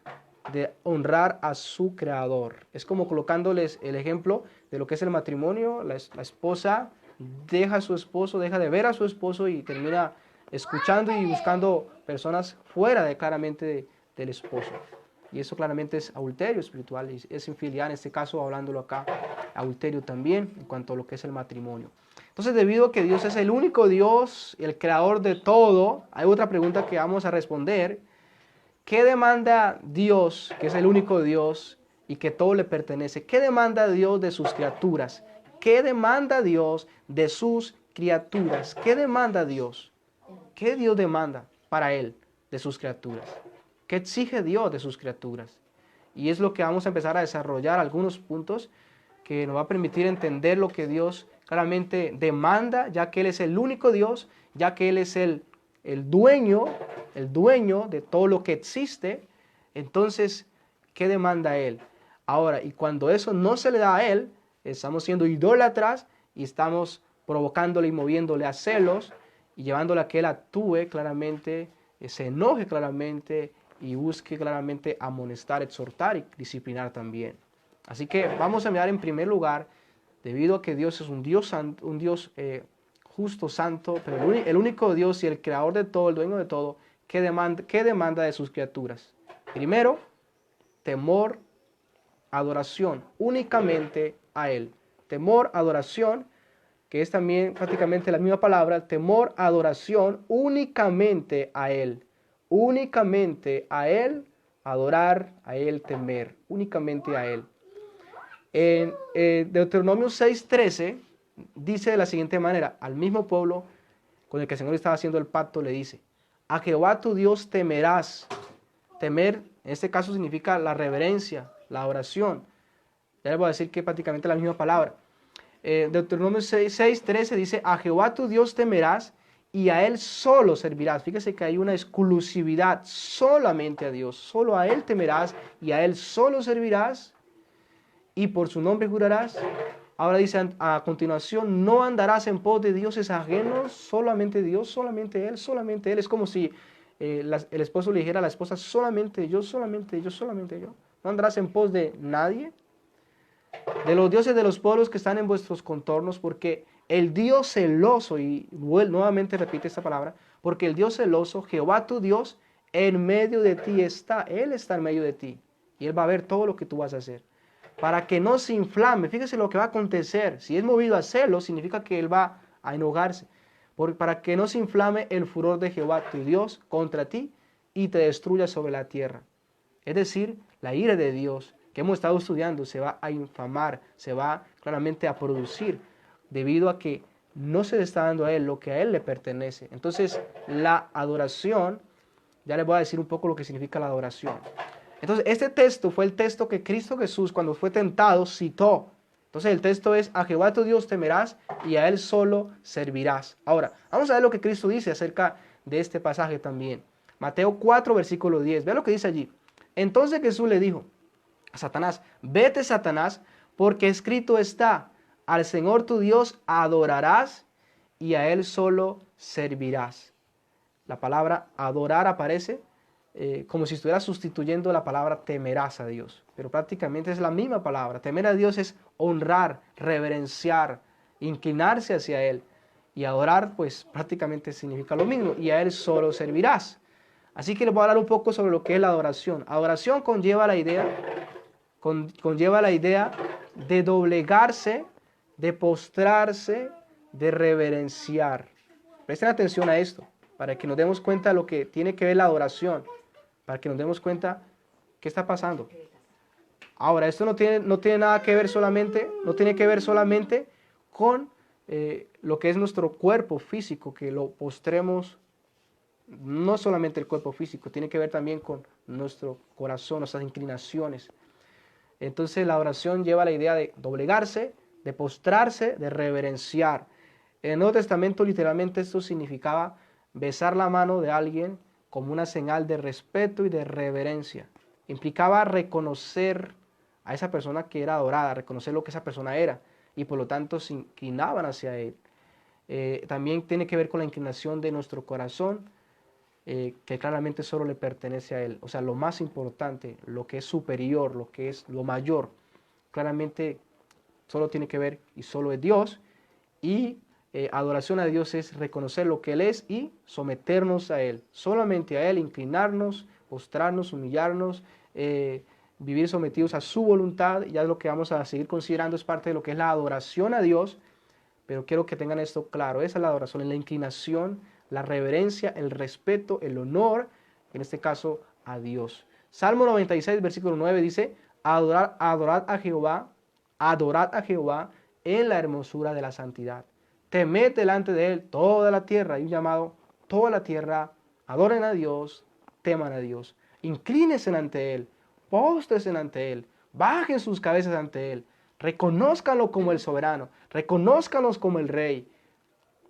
de honrar a su Creador. Es como colocándoles el ejemplo de lo que es el matrimonio. La esposa deja a su esposo, deja de ver a su esposo y termina escuchando y buscando personas fuera claramente del esposo. Y eso claramente es adulterio espiritual, y es infidelidad, en este caso hablándolo acá, adulterio también en cuanto a lo que es el matrimonio. Entonces, debido a que Dios es el único Dios, el creador de todo, hay otra pregunta que vamos a responder. ¿Qué demanda Dios, que es el único Dios y que todo le pertenece? ¿Qué demanda Dios de sus criaturas? ¿Qué demanda Dios de sus criaturas? ¿Qué demanda Dios? ¿Qué Dios demanda para Él de sus criaturas? ¿Qué exige Dios de sus criaturas? Y es lo que vamos a empezar a desarrollar, algunos puntos que nos va a permitir entender lo que Dios claramente demanda, ya que Él es el único Dios, ya que Él es el dueño de todo lo que existe. Entonces, ¿qué demanda Él? Ahora, y cuando eso no se le da a Él, estamos siendo idólatras y estamos provocándole y moviéndole a celos y llevándole a que él actúe claramente, se enoje claramente y busque claramente amonestar, exhortar y disciplinar también. Así que vamos a mirar en primer lugar, debido a que Dios es un Dios santo, un Dios justo, santo, pero el único Dios y el creador de todo, el dueño de todo, ¿qué demanda de sus criaturas? Primero, temor, adoración, únicamente a Él. Temor, adoración, que es también prácticamente la misma palabra, temor, adoración, únicamente a Él. Únicamente a Él, adorar, a Él temer, únicamente a Él. En Deuteronomio 6:13 dice de la siguiente manera, al mismo pueblo con el que el Señor estaba haciendo el pacto le dice, a Jehová tu Dios temerás. Temer, en este caso significa la reverencia, la oración. Ya les voy a decir que es prácticamente la misma palabra. Deuteronomio 6:13 dice, a Jehová tu Dios temerás y a Él solo servirás. Fíjese que hay una exclusividad solamente a Dios. Solo a Él temerás y a Él solo servirás y por su nombre jurarás. Ahora dice a continuación, no andarás en pos de dioses ajenos, solamente Dios, solamente Él, solamente Él. Es como si el esposo le dijera a la esposa, solamente yo, solamente yo, solamente yo. No andarás en pos de nadie, de los dioses de los pueblos que están en vuestros contornos, porque el Dios celoso, y nuevamente repite esta palabra, porque el Dios celoso, Jehová tu Dios, en medio de ti está, Él está en medio de ti, y Él va a ver todo lo que tú vas a hacer. Para que no se inflame, fíjese lo que va a acontecer, si es movido a celos, significa que Él va a enojarse, para que no se inflame el furor de Jehová tu Dios contra ti, y te destruya sobre la tierra. Es decir, la ira de Dios que hemos estado estudiando se va a inflamar, se va claramente a producir, debido a que no se le está dando a Él lo que a Él le pertenece. Entonces, la adoración, ya les voy a decir un poco lo que significa la adoración. Entonces, este texto fue el texto que Cristo Jesús, cuando fue tentado, citó. Entonces, el texto es, a Jehová tu Dios temerás y a Él solo servirás. Ahora, vamos a ver lo que Cristo dice acerca de este pasaje también. Mateo 4, versículo 10. Vea lo que dice allí. Entonces Jesús le dijo a Satanás, vete Satanás, porque escrito está, al Señor tu Dios adorarás y a Él solo servirás. La palabra adorar aparece como si estuviera sustituyendo la palabra temerás a Dios, pero prácticamente es la misma palabra. Temer a Dios es honrar, reverenciar, inclinarse hacia Él, y adorar pues prácticamente significa lo mismo, y a Él solo servirás. Así que les voy a hablar un poco sobre lo que es la adoración. Adoración conlleva la idea de doblegarse, de postrarse, de reverenciar. Presten atención a esto, para que nos demos cuenta de lo que tiene que ver la adoración, para que nos demos cuenta qué está pasando. Ahora, esto no tiene nada que ver solamente, no tiene que ver solamente con lo que es nuestro cuerpo físico, que lo postremos. No solamente el cuerpo físico, tiene que ver también con nuestro corazón, nuestras inclinaciones. Entonces la oración lleva la idea de doblegarse, de postrarse, de reverenciar. En el Nuevo Testamento literalmente esto significaba besar la mano de alguien como una señal de respeto y de reverencia. Implicaba reconocer a esa persona que era adorada, reconocer lo que esa persona era, y por lo tanto se inclinaban hacia él. También tiene que ver con la inclinación de nuestro corazón, que claramente solo le pertenece a Él. O sea, lo más importante, lo que es superior, lo que es lo mayor, claramente solo tiene que ver y solo es Dios. Y adoración a Dios es reconocer lo que Él es y someternos a Él. Solamente a Él, inclinarnos, postrarnos, humillarnos, vivir sometidos a su voluntad. Ya es lo que vamos a seguir considerando, es parte de lo que es la adoración a Dios. Pero quiero que tengan esto claro, esa es la adoración, es la inclinación, la reverencia, el respeto, el honor, en este caso a Dios. Salmo 96, versículo 9 dice, adorad a Jehová en la hermosura de la santidad. Temed delante de Él toda la tierra, hay un llamado, toda la tierra, adoren a Dios, teman a Dios, inclínense ante Él, póstrense ante Él, bajen sus cabezas ante Él, reconózcanlo como el soberano, reconózcanlo como el rey,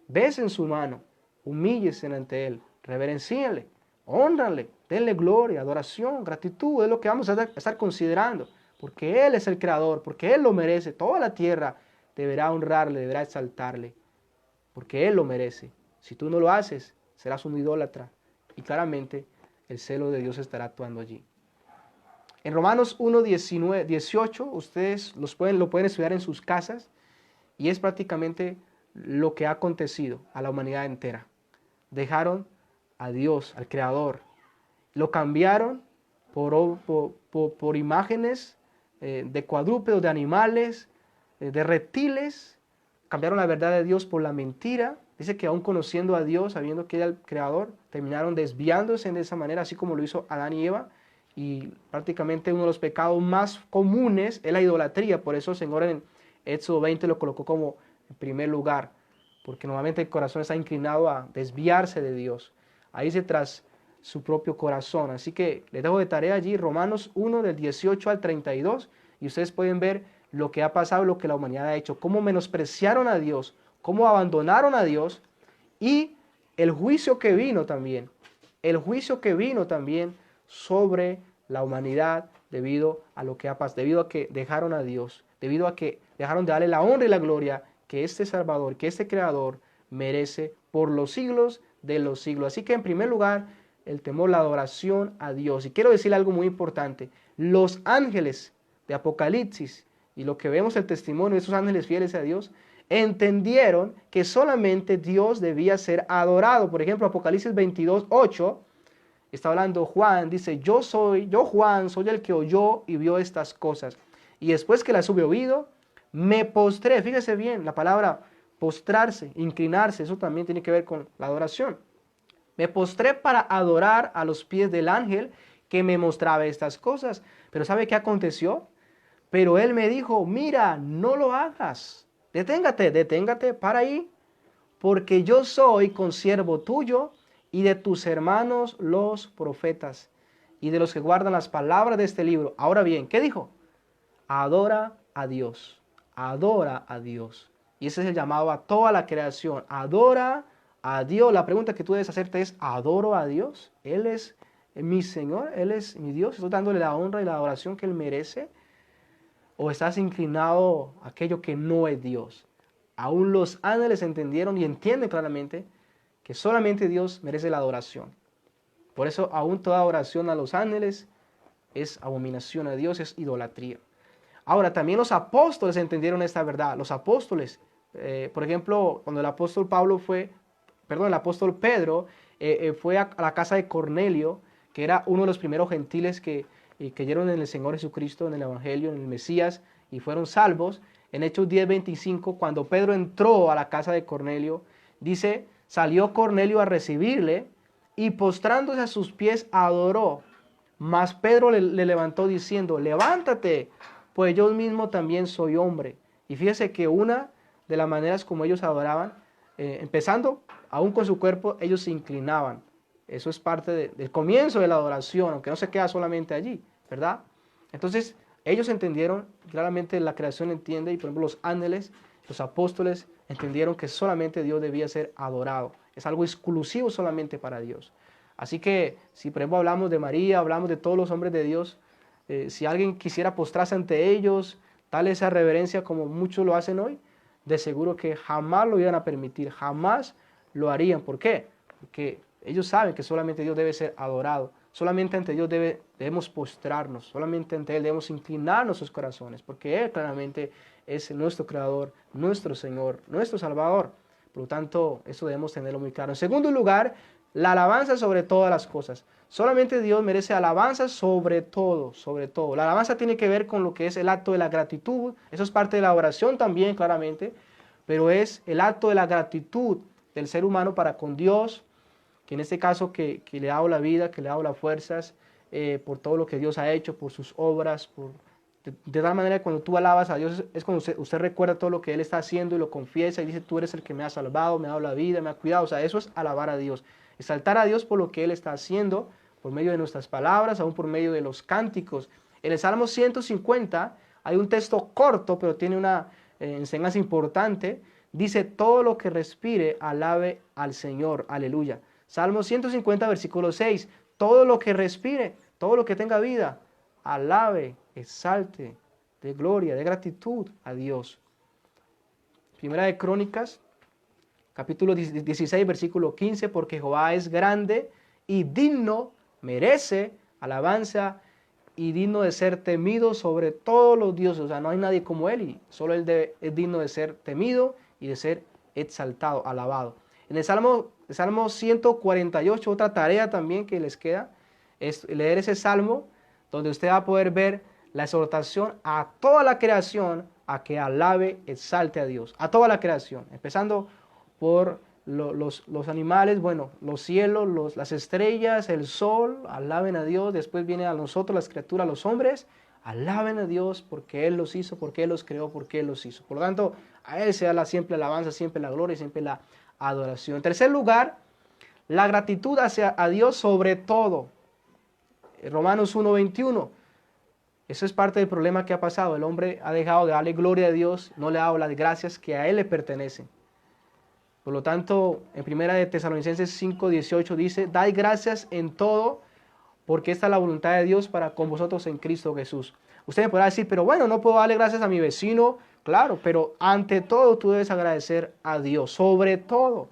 besen su mano, humíllense ante Él, reverencíenle, honranle, denle gloria, adoración, gratitud, es lo que vamos a estar considerando. porque Él es el creador, porque Él lo merece. Toda la tierra deberá honrarle, deberá exaltarle, porque Él lo merece. Si tú no lo haces, serás un idólatra. Y claramente el celo de Dios estará actuando allí. En Romanos 1, 19, 18, ustedes lo pueden estudiar en sus casas, y es prácticamente lo que ha acontecido a la humanidad entera. Dejaron a Dios, al Creador, lo cambiaron por imágenes de cuadrúpedos, de animales, de reptiles. Cambiaron la verdad de Dios por la mentira. Dice que aún conociendo a Dios, sabiendo que era el Creador, terminaron desviándose de esa manera, así como lo hizo Adán y Eva. Y prácticamente uno de los pecados más comunes es la idolatría. Por eso el Señor en Éxodo 20 lo colocó como en primer lugar, porque normalmente el corazón está inclinado a desviarse de Dios, a irse tras su propio corazón. Así que les dejo de tarea allí Romanos 1 del 18 al 32, y ustedes pueden ver lo que ha pasado, lo que la humanidad ha hecho, cómo menospreciaron a Dios, cómo abandonaron a Dios, y el juicio que vino también, sobre la humanidad debido a lo que ha pasado, debido a que dejaron a Dios, debido a que dejaron de darle la honra y la gloria que este Salvador, que este Creador merece por los siglos de los siglos. Así que en primer lugar, el temor, la adoración a Dios. Y quiero decirle algo muy importante. Los ángeles de Apocalipsis y lo que vemos el testimonio de esos ángeles fieles a Dios, entendieron que solamente Dios debía ser adorado. Por ejemplo, Apocalipsis 22, 8, está hablando Juan, dice, yo Juan, soy el que oyó y vio estas cosas. Y después que las hube oído, me postré. Fíjese bien, la palabra postrarse, inclinarse, eso también tiene que ver con la adoración. Me postré para adorar a los pies del ángel que me mostraba estas cosas. Pero ¿sabe qué aconteció? Pero él me dijo, mira, no lo hagas. Deténgate, para ahí. Porque yo soy consiervo tuyo y de tus hermanos los profetas y de los que guardan las palabras de este libro. Ahora bien, ¿qué dijo? Adora a Dios. Adora a Dios. Y ese es el llamado a toda la creación. Adora a Dios. La pregunta que tú debes hacerte es, ¿adoro a Dios? Él es mi Señor, Él es mi Dios. ¿Estoy dándole la honra y la adoración que Él merece? ¿O estás inclinado a aquello que no es Dios? Aún los ángeles entendieron y entienden claramente que solamente Dios merece la adoración. Por eso aún toda oración a los ángeles es abominación a Dios, es idolatría. Ahora, también los apóstoles entendieron esta verdad. Los apóstoles, por ejemplo, cuando el apóstol Pedro fue a la casa de Cornelio, que era uno de los primeros gentiles que creyeron en el Señor Jesucristo, en el Evangelio, en el Mesías, y fueron salvos. En Hechos 10:25, cuando Pedro entró a la casa de Cornelio, dice, salió Cornelio a recibirle y postrándose a sus pies adoró. Mas Pedro le levantó diciendo, levántate, pues yo mismo también soy hombre. Y fíjese que una de las maneras como ellos adoraban, empezando aún con su cuerpo, ellos se inclinaban. Eso es parte del comienzo de la adoración, aunque no se queda solamente allí, ¿verdad? Entonces, ellos entendieron, claramente la creación entiende, y por ejemplo los ángeles, los apóstoles, entendieron que solamente Dios debía ser adorado. Es algo exclusivo solamente para Dios. Así que, si por ejemplo hablamos de María, hablamos de todos los hombres de Dios, si alguien quisiera postrarse ante ellos, darle esa reverencia como muchos lo hacen hoy, de seguro que jamás lo iban a permitir, jamás lo harían. ¿Por qué? Porque ellos saben que solamente Dios debe ser adorado, solamente ante Dios debemos postrarnos, solamente ante Él debemos inclinar nuestros corazones, porque Él claramente es nuestro Creador, nuestro Señor, nuestro Salvador. Por lo tanto, eso debemos tenerlo muy claro. En segundo lugar, la alabanza sobre todas las cosas. Solamente Dios merece alabanza sobre todo, sobre todo. La alabanza tiene que ver con lo que es el acto de la gratitud. Eso es parte de la oración también, claramente. Pero es el acto de la gratitud del ser humano para con Dios, que en este caso que le ha dado la vida, que le ha dado las fuerzas, por todo lo que Dios ha hecho, por sus obras, de tal manera que cuando tú alabas a Dios es cuando usted recuerda todo lo que Él está haciendo y lo confiesa y dice, tú eres el que me ha salvado, me ha dado la vida, me ha cuidado. O sea, eso es alabar a Dios. Exaltar a Dios por lo que Él está haciendo, por medio de nuestras palabras, aún por medio de los cánticos. En el Salmo 150 hay un texto corto, pero tiene una enseñanza importante. Dice, todo lo que respire, alabe al Señor. Aleluya. Salmo 150, versículo 6. Todo lo que respire, todo lo que tenga vida, alabe, exalte, de gloria, de gratitud a Dios. Primera de Crónicas, capítulo 16, versículo 15, porque Jehová es grande y digno, merece alabanza y digno de ser temido sobre todos los dioses. O sea, no hay nadie como Él y solo Él es digno de ser temido y de ser exaltado, alabado. En el Salmo 148, otra tarea también que les queda, es leer ese Salmo, donde usted va a poder ver la exhortación a toda la creación a que alabe, exalte a Dios, a toda la creación, empezando por los animales, bueno, los cielos, las estrellas, el sol, alaben a Dios, después viene a nosotros las criaturas, los hombres, alaben a Dios porque Él los hizo, porque Él los creó, porque Él los hizo. Por lo tanto, a Él se da siempre la alabanza, siempre la gloria, siempre la adoración. En tercer lugar, la gratitud hacia a Dios sobre todo. Romanos 1:21. Eso es parte del problema que ha pasado. El hombre ha dejado de darle gloria a Dios, no le ha dado las gracias que a Él le pertenecen. Por lo tanto, en primera de Tesalonicenses 5:18 dice, dad gracias en todo, porque esta es la voluntad de Dios para con vosotros en Cristo Jesús. Usted me podrá decir, pero bueno, no puedo darle gracias a mi vecino. Claro, pero ante todo tú debes agradecer a Dios. Sobre todo,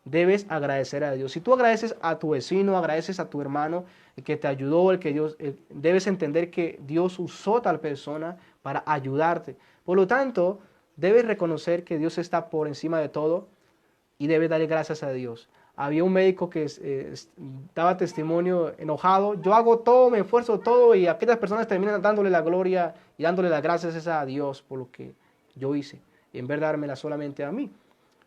debes agradecer a Dios. Si tú agradeces a tu vecino, agradeces a tu hermano, el que te ayudó, debes entender que Dios usó a tal persona para ayudarte. Por lo tanto, debes reconocer que Dios está por encima de todo y debes darle gracias a Dios. Había un médico que daba testimonio enojado. Yo hago todo, me esfuerzo todo y aquellas personas terminan dándole la gloria y dándole las gracias a Dios por lo que yo hice. Y en vez de dármela solamente a mí.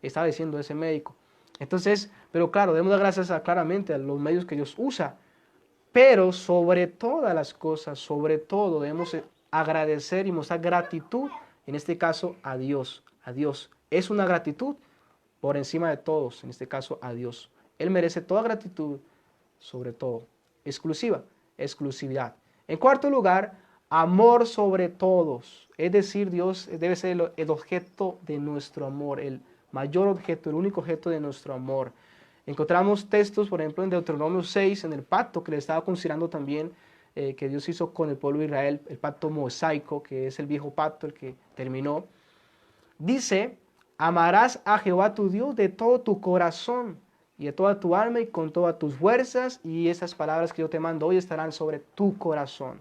Estaba diciendo ese médico. Entonces, pero claro, debemos dar gracias claramente a los medios que Dios usa. Pero sobre todas las cosas, sobre todo, debemos agradecer y mostrar gratitud, en este caso a Dios. A Dios. Es una gratitud por encima de todos, en este caso a Dios. Él merece toda gratitud, sobre todo. Exclusividad. En cuarto lugar, amor sobre todos. Es decir, Dios debe ser el objeto de nuestro amor, el mayor objeto, el único objeto de nuestro amor. Encontramos textos, por ejemplo, en Deuteronomio 6, en el pacto que le estaba considerando también, que Dios hizo con el pueblo de Israel, el pacto mosaico, que es el viejo pacto, el que terminó. Dice, amarás a Jehová tu Dios de todo tu corazón y de toda tu alma y con todas tus fuerzas, y esas palabras que yo te mando hoy estarán sobre tu corazón.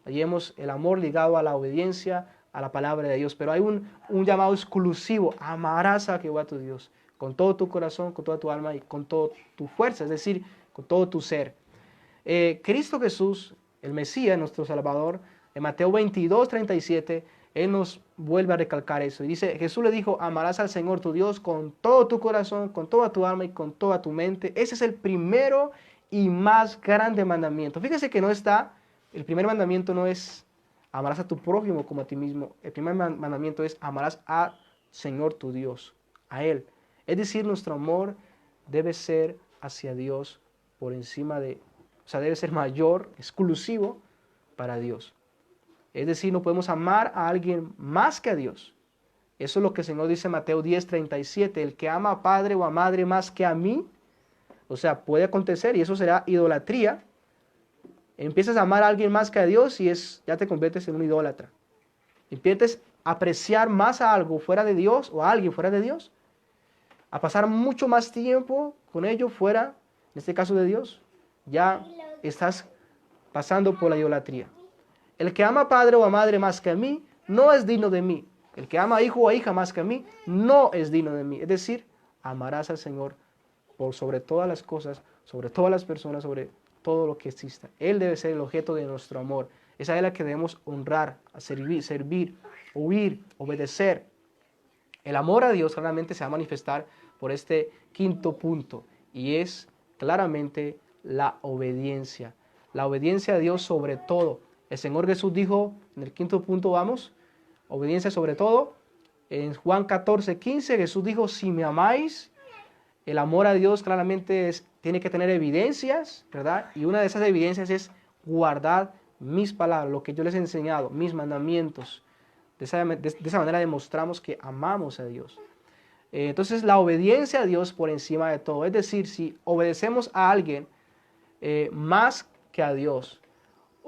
Allí vemos el amor ligado a la obediencia, a la palabra de Dios, pero hay un llamado exclusivo, amarás a Jehová tu Dios con todo tu corazón, con toda tu alma y con toda tu fuerza, es decir, con todo tu ser. Cristo Jesús, el Mesías, nuestro Salvador, en Mateo 22:37, Él nos vuelve a recalcar eso. Y dice, Jesús le dijo, amarás al Señor tu Dios con todo tu corazón, con toda tu alma y con toda tu mente. Ese es el primero y más grande mandamiento. Fíjese que el primer mandamiento no es amarás a tu prójimo como a ti mismo. El primer mandamiento es amarás al Señor tu Dios, a Él. Es decir, nuestro amor debe ser hacia Dios por encima debe ser mayor, exclusivo para Dios. Es decir, no podemos amar a alguien más que a Dios. Eso es lo que el Señor dice en Mateo 10:37. El que ama a padre o a madre más que a mí, o sea, puede acontecer y eso será idolatría. Empiezas a amar a alguien más que a Dios y ya te conviertes en un idólatra. Empiezas a apreciar más a algo fuera de Dios o a alguien fuera de Dios, a pasar mucho más tiempo con ello fuera, en este caso de Dios, ya estás pasando por la idolatría. El que ama a padre o a madre más que a mí, no es digno de mí. El que ama a hijo o a hija más que a mí, no es digno de mí. Es decir, amarás al Señor por sobre todas las cosas, sobre todas las personas, sobre todo lo que exista. Él debe ser el objeto de nuestro amor. Es a Él a que debemos honrar, a servir, huir, obedecer. El amor a Dios claramente se va a manifestar por este quinto punto y es claramente la obediencia. La obediencia a Dios sobre todo. El Señor Jesús dijo, en el quinto punto vamos, obediencia sobre todo. En Juan 14:15 Jesús dijo, si me amáis, el amor a Dios claramente tiene que tener evidencias, ¿verdad? Y una de esas evidencias es guardar mis palabras, lo que yo les he enseñado, mis mandamientos. De esa manera demostramos que amamos a Dios. Entonces la obediencia a Dios por encima de todo. Es decir, si obedecemos a alguien más que a Dios,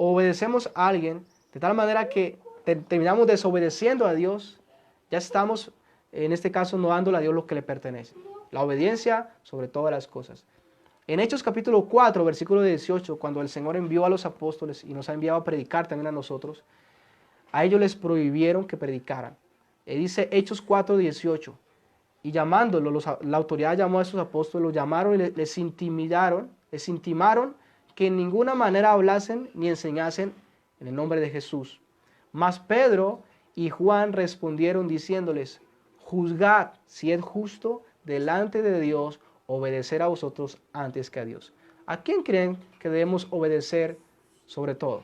obedecemos a alguien de tal manera que terminamos desobedeciendo a Dios, ya estamos, en este caso, no dándole a Dios lo que le pertenece. La obediencia sobre todas las cosas. En Hechos capítulo 4, versículo 18, cuando el Señor envió a los apóstoles y nos ha enviado a predicar también a nosotros, a ellos les prohibieron que predicaran. Dice Hechos 4, 18, y llamándolo, la autoridad llamó a esos apóstoles, los llamaron y les intimaron que en ninguna manera hablasen ni enseñasen en el nombre de Jesús. Mas Pedro y Juan respondieron diciéndoles, juzgad si es justo delante de Dios obedecer a vosotros antes que a Dios. ¿A quién creen que debemos obedecer sobre todo?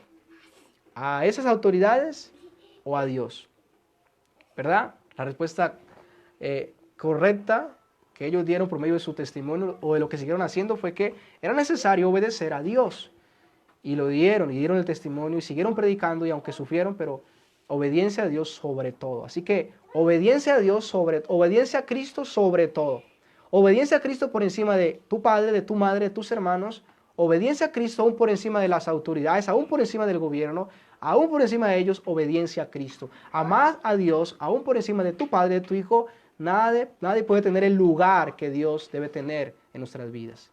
¿A esas autoridades o a Dios? ¿Verdad? La respuesta correcta que ellos dieron por medio de su testimonio o de lo que siguieron haciendo fue que era necesario obedecer a Dios. Y lo dieron, y dieron el testimonio y siguieron predicando, y aunque sufrieron, pero obediencia a Dios sobre todo. Así que obediencia a Dios obediencia a Cristo sobre todo. Obediencia a Cristo por encima de tu padre, de tu madre, de tus hermanos. Obediencia a Cristo aún por encima de las autoridades, aún por encima del gobierno, aún por encima de ellos, obediencia a Cristo. Amar a Dios aún por encima de tu padre, de tu hijo. Nadie puede tener el lugar que Dios debe tener en nuestras vidas.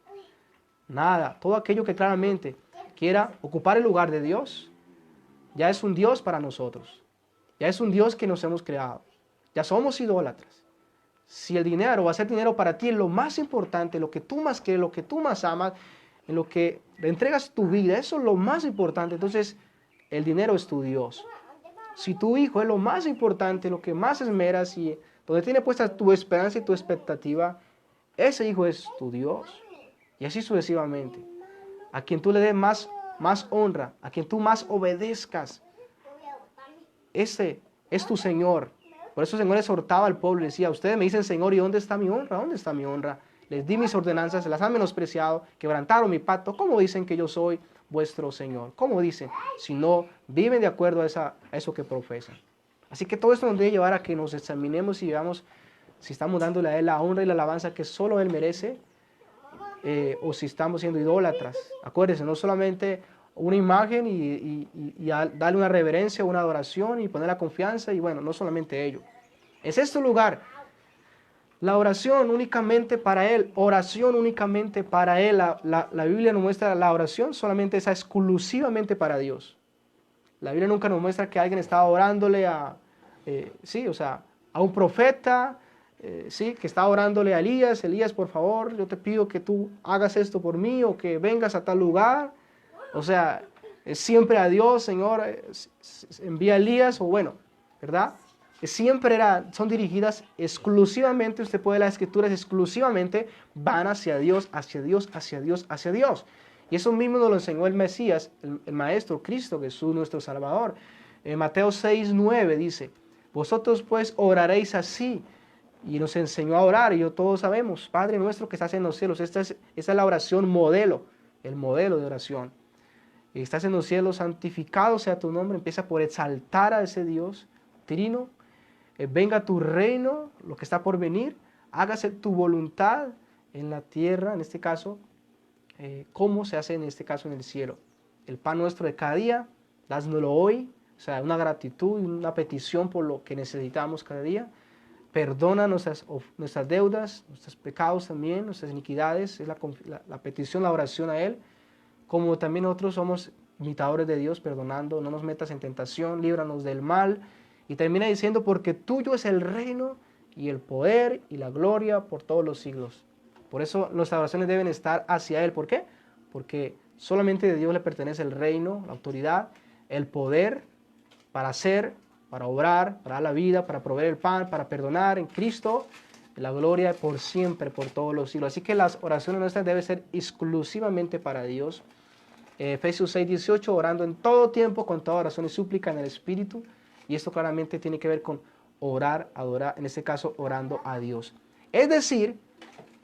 Nada. Todo aquello que claramente quiera ocupar el lugar de Dios, ya es un Dios para nosotros. Ya es un Dios que nos hemos creado. Ya somos idólatras. Si el dinero va a ser dinero para ti, es lo más importante, lo que tú más quieres, lo que tú más amas, en lo que le entregas tu vida, eso es lo más importante. Entonces, el dinero es tu Dios. Si tu hijo es lo más importante, lo que más esmeras y donde tiene puesta tu esperanza y tu expectativa, ese hijo es tu Dios. Y así sucesivamente. A quien tú le des más honra, a quien tú más obedezcas, ese es tu Señor. Por eso el Señor exhortaba al pueblo y decía, ustedes me dicen, Señor, ¿y dónde está mi honra? ¿Dónde está mi honra? Les di mis ordenanzas, se las han menospreciado, quebrantaron mi pacto. ¿Cómo dicen que yo soy vuestro Señor? ¿Cómo dicen? Si no viven de acuerdo a eso que profesan. Así que todo esto nos debe llevar a que nos examinemos y veamos si estamos dándole a Él la honra y la alabanza que solo Él merece, o si estamos siendo idólatras. Acuérdense, no solamente una imagen y darle una reverencia, una adoración y poner la confianza, y bueno, no solamente ello. En sexto lugar, la oración únicamente para Él, oración únicamente para Él. La Biblia nos muestra la oración solamente es exclusivamente para Dios. La Biblia nunca nos muestra que alguien estaba orándole a un profeta, que está orándole a Elías, por favor, yo te pido que tú hagas esto por mí, o que vengas a tal lugar. O sea, es siempre a Dios, Señor, envía a Elías, o bueno, ¿verdad? Siempre son dirigidas exclusivamente, usted puede ver las escrituras, exclusivamente van hacia Dios, hacia Dios, hacia Dios, hacia Dios. Y eso mismo nos lo enseñó el Mesías, el Maestro Cristo Jesús, nuestro Salvador. En Mateo 6:9 dice, vosotros pues oraréis así. Y nos enseñó a orar, y todos sabemos, Padre nuestro que estás en los cielos. Esta es la oración modelo, el modelo de oración. Y estás en los cielos, santificado sea tu nombre. Empieza por exaltar a ese Dios trino. Venga tu reino, lo que está por venir. Hágase tu voluntad en la tierra, en este caso, como se hace en este caso en el cielo. El pan nuestro de cada día, dásnoslo hoy. O sea, una gratitud y una petición por lo que necesitamos cada día. Perdona nuestras deudas, nuestros pecados también, nuestras iniquidades. Es la petición, la oración a Él. Como también nosotros somos imitadores de Dios, perdonando. No nos metas en tentación, líbranos del mal. Y termina diciendo, porque tuyo es el reino y el poder y la gloria por todos los siglos. Por eso nuestras oraciones deben estar hacia Él. ¿Por qué? Porque solamente de Dios le pertenece el reino, la autoridad, el poder para hacer, para obrar, para dar la vida, para proveer el pan, para perdonar en Cristo, la gloria por siempre, por todos los siglos. Así que las oraciones nuestras deben ser exclusivamente para Dios. Efesios 6:18, orando en todo tiempo, con toda oración y súplica en el Espíritu. Y esto claramente tiene que ver con orar, adorar, en este caso orando a Dios. Es decir,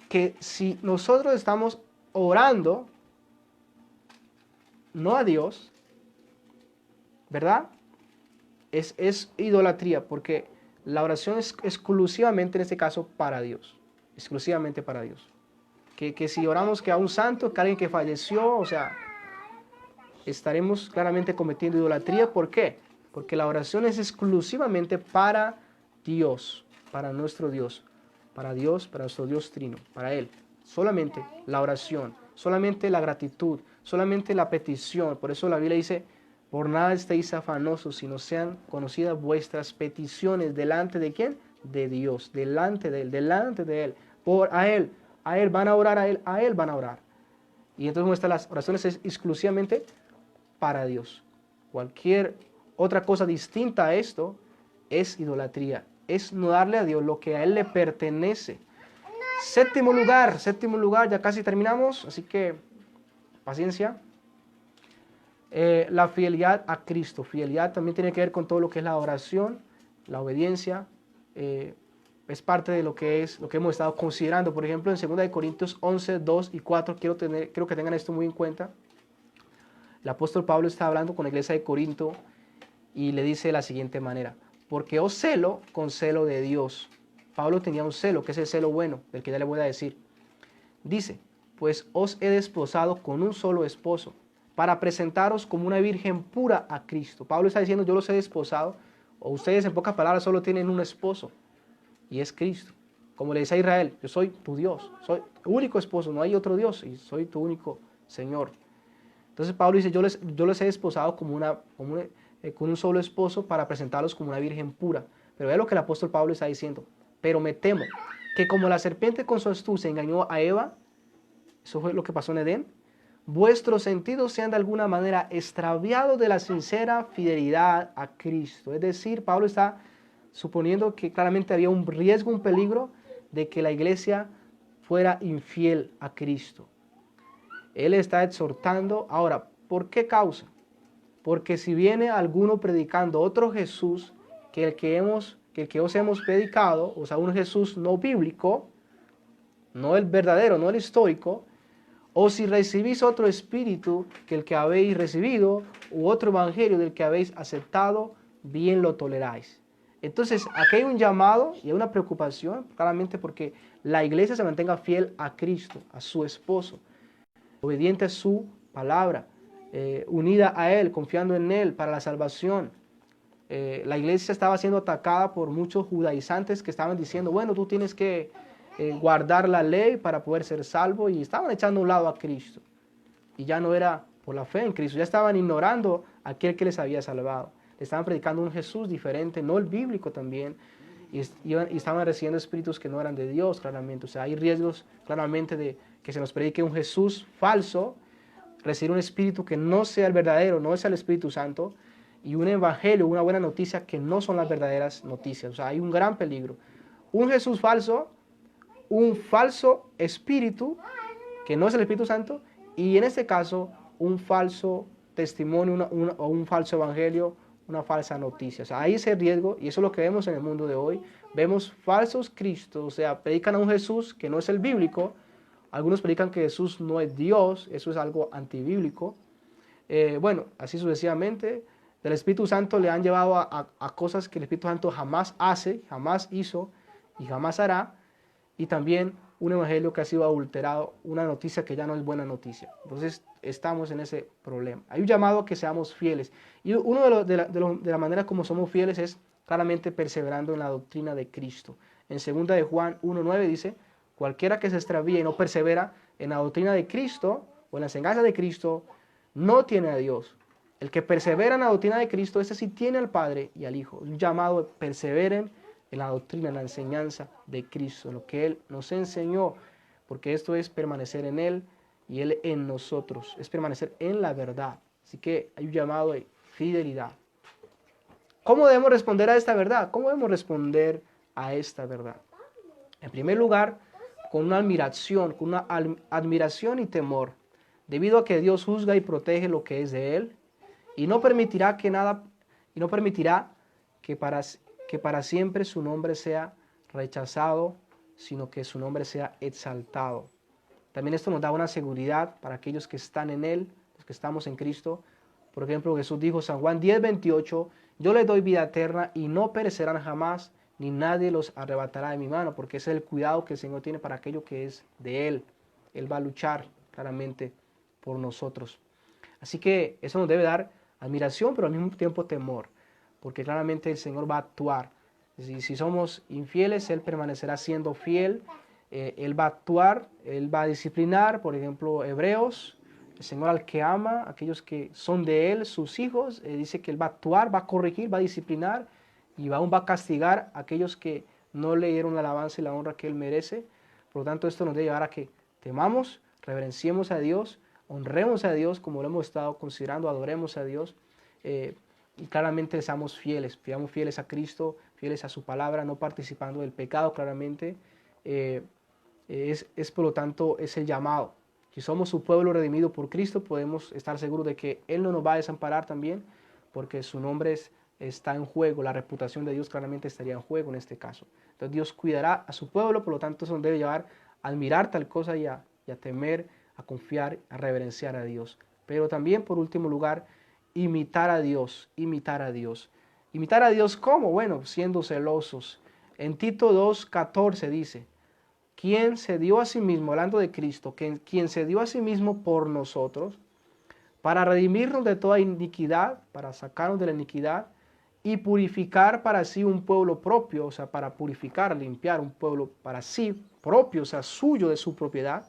que si nosotros estamos orando, no a Dios, ¿verdad? Es idolatría, porque la oración es exclusivamente, en este caso, para Dios. Exclusivamente para Dios. Que si oramos que a un santo, que a alguien que falleció, o sea, estaremos claramente cometiendo idolatría. ¿Por qué? Porque la oración es exclusivamente para Dios, para nuestro Dios, para nuestro Dios trino, para Él. Solamente la oración, solamente la gratitud, solamente la petición. Por eso la Biblia dice, por nada estéis afanosos, sino sean conocidas vuestras peticiones. ¿Delante de quién? De Dios, delante de Él, delante de Él. A Él van a orar, a Él van a orar. Y entonces nuestras oraciones es exclusivamente para Dios. Cualquier otra cosa distinta a esto es idolatría. Es no darle a Dios lo que a Él le pertenece. Séptimo lugar, ya casi terminamos, así que paciencia. La fidelidad a Cristo. Fidelidad también tiene que ver con todo lo que es la oración, la obediencia. Es parte de lo que hemos estado considerando. Por ejemplo, en 2 Corintios 11, 2 y 4, quiero que tengan esto muy en cuenta. El apóstol Pablo está hablando con la iglesia de Corinto y le dice de la siguiente manera: porque os celo con celo de Dios. Pablo tenía un celo, que es el celo bueno, del que ya le voy a decir. Dice, pues os he desposado con un solo esposo, para presentaros como una virgen pura a Cristo. Pablo está diciendo, yo los he desposado, o ustedes en pocas palabras solo tienen un esposo, y es Cristo. Como le dice a Israel, yo soy tu Dios, soy tu único esposo, no hay otro Dios, y soy tu único Señor. Entonces Pablo dice, yo les he desposado con un solo esposo para presentarlos como una virgen pura. Pero vea lo que el apóstol Pablo está diciendo. Pero me temo que como la serpiente con su astucia engañó a Eva, eso fue lo que pasó en Edén, vuestros sentidos sean de alguna manera extraviados de la sincera fidelidad a Cristo. Es decir, Pablo está suponiendo que claramente había un riesgo, un peligro de que la iglesia fuera infiel a Cristo. Él está exhortando. Ahora, ¿por qué causa? Porque si viene alguno predicando otro Jesús que el que os hemos predicado, o sea, un Jesús no bíblico, no el verdadero, no el histórico, o si recibís otro espíritu que el que habéis recibido, u otro evangelio del que habéis aceptado, bien lo toleráis. Entonces, aquí hay un llamado y hay una preocupación, claramente porque la iglesia se mantenga fiel a Cristo, a su esposo, obediente a su palabra, unida a Él, confiando en Él para la salvación. La iglesia estaba siendo atacada por muchos judaizantes que estaban diciendo, bueno, tú tienes que guardar la ley para poder ser salvo, y estaban echando a un lado a Cristo. Y ya no era por la fe en Cristo, ya estaban ignorando a aquel que les había salvado. Le estaban predicando un Jesús diferente, no el bíblico también, y estaban recibiendo espíritus que no eran de Dios, claramente. O sea, hay riesgos claramente de que se nos predique un Jesús falso, recibir un espíritu que no sea el verdadero, no es el Espíritu Santo, y un evangelio, una buena noticia que no son las verdaderas noticias. O sea, hay un gran peligro. Un Jesús falso, un falso espíritu que no es el Espíritu Santo, y en este caso un falso testimonio o un falso evangelio, una falsa noticia. O sea, hay ese riesgo, y eso es lo que vemos en el mundo de hoy. Vemos falsos cristos, o sea, predican a un Jesús que no es el bíblico. Algunos predican que Jesús no es Dios, eso es algo antibíblico. Bueno, así sucesivamente. Del Espíritu Santo le han llevado a cosas que el Espíritu Santo jamás hace, jamás hizo y jamás hará. Y también un evangelio que ha sido adulterado, una noticia que ya no es buena noticia. Entonces estamos en ese problema. Hay un llamado a que seamos fieles. Y uno de la manera como somos fieles es claramente perseverando en la doctrina de Cristo. En 2 de Juan 1:9 dice, cualquiera que se extravíe y no persevera en la doctrina de Cristo o en la enseñanza de Cristo, no tiene a Dios. El que persevera en la doctrina de Cristo, ese sí tiene al Padre y al Hijo. Un llamado a perseveren en la doctrina, en la enseñanza de Cristo, en lo que Él nos enseñó, porque esto es permanecer en Él y Él en nosotros, es permanecer en la verdad. Así que hay un llamado de fidelidad. ¿Cómo debemos responder a esta verdad? ¿Cómo debemos responder a esta verdad? En primer lugar, con una admiración y temor, debido a que Dios juzga y protege lo que es de Él, y no permitirá que para siempre su nombre sea rechazado, sino que su nombre sea exaltado. También esto nos da una seguridad para aquellos que están en Él, los que estamos en Cristo. Por ejemplo, Jesús dijo, San Juan 10:28, yo les doy vida eterna y no perecerán jamás, ni nadie los arrebatará de mi mano, porque ese es el cuidado que el Señor tiene para aquello que es de Él. Él va a luchar claramente por nosotros. Así que eso nos debe dar admiración, pero al mismo tiempo temor, porque claramente el Señor va a actuar. Si somos infieles, Él permanecerá siendo fiel, Él va a actuar, Él va a disciplinar, por ejemplo, Hebreos, el Señor al que ama, aquellos que son de Él, sus hijos, dice que Él va a actuar, va a corregir, va a disciplinar y aún va a castigar a aquellos que no le dieron la alabanza y la honra que Él merece. Por lo tanto, esto nos debe llevar a que temamos, reverenciemos a Dios, honremos a Dios como lo hemos estado considerando, adoremos a Dios y claramente seamos fieles a Cristo, fieles a su palabra, no participando del pecado claramente. Por lo tanto, es el llamado. Si somos su pueblo redimido por Cristo, podemos estar seguros de que Él no nos va a desamparar también, porque su nombre está en juego, la reputación de Dios claramente estaría en juego en este caso. Entonces Dios cuidará a su pueblo, por lo tanto eso nos debe llevar a admirar tal cosa y a temer, a confiar, a reverenciar a Dios. Pero también, por último lugar, imitar a Dios, imitar a Dios. ¿Imitar a Dios cómo? Bueno, siendo celosos. En Tito 2:14 dice, quien se dio a sí mismo, hablando de Cristo, quien se dio a sí mismo por nosotros, para redimirnos de toda iniquidad, para sacarnos de la iniquidad y purificar para sí un pueblo propio, o sea, para purificar, limpiar un pueblo para sí propio, o sea, suyo de su propiedad.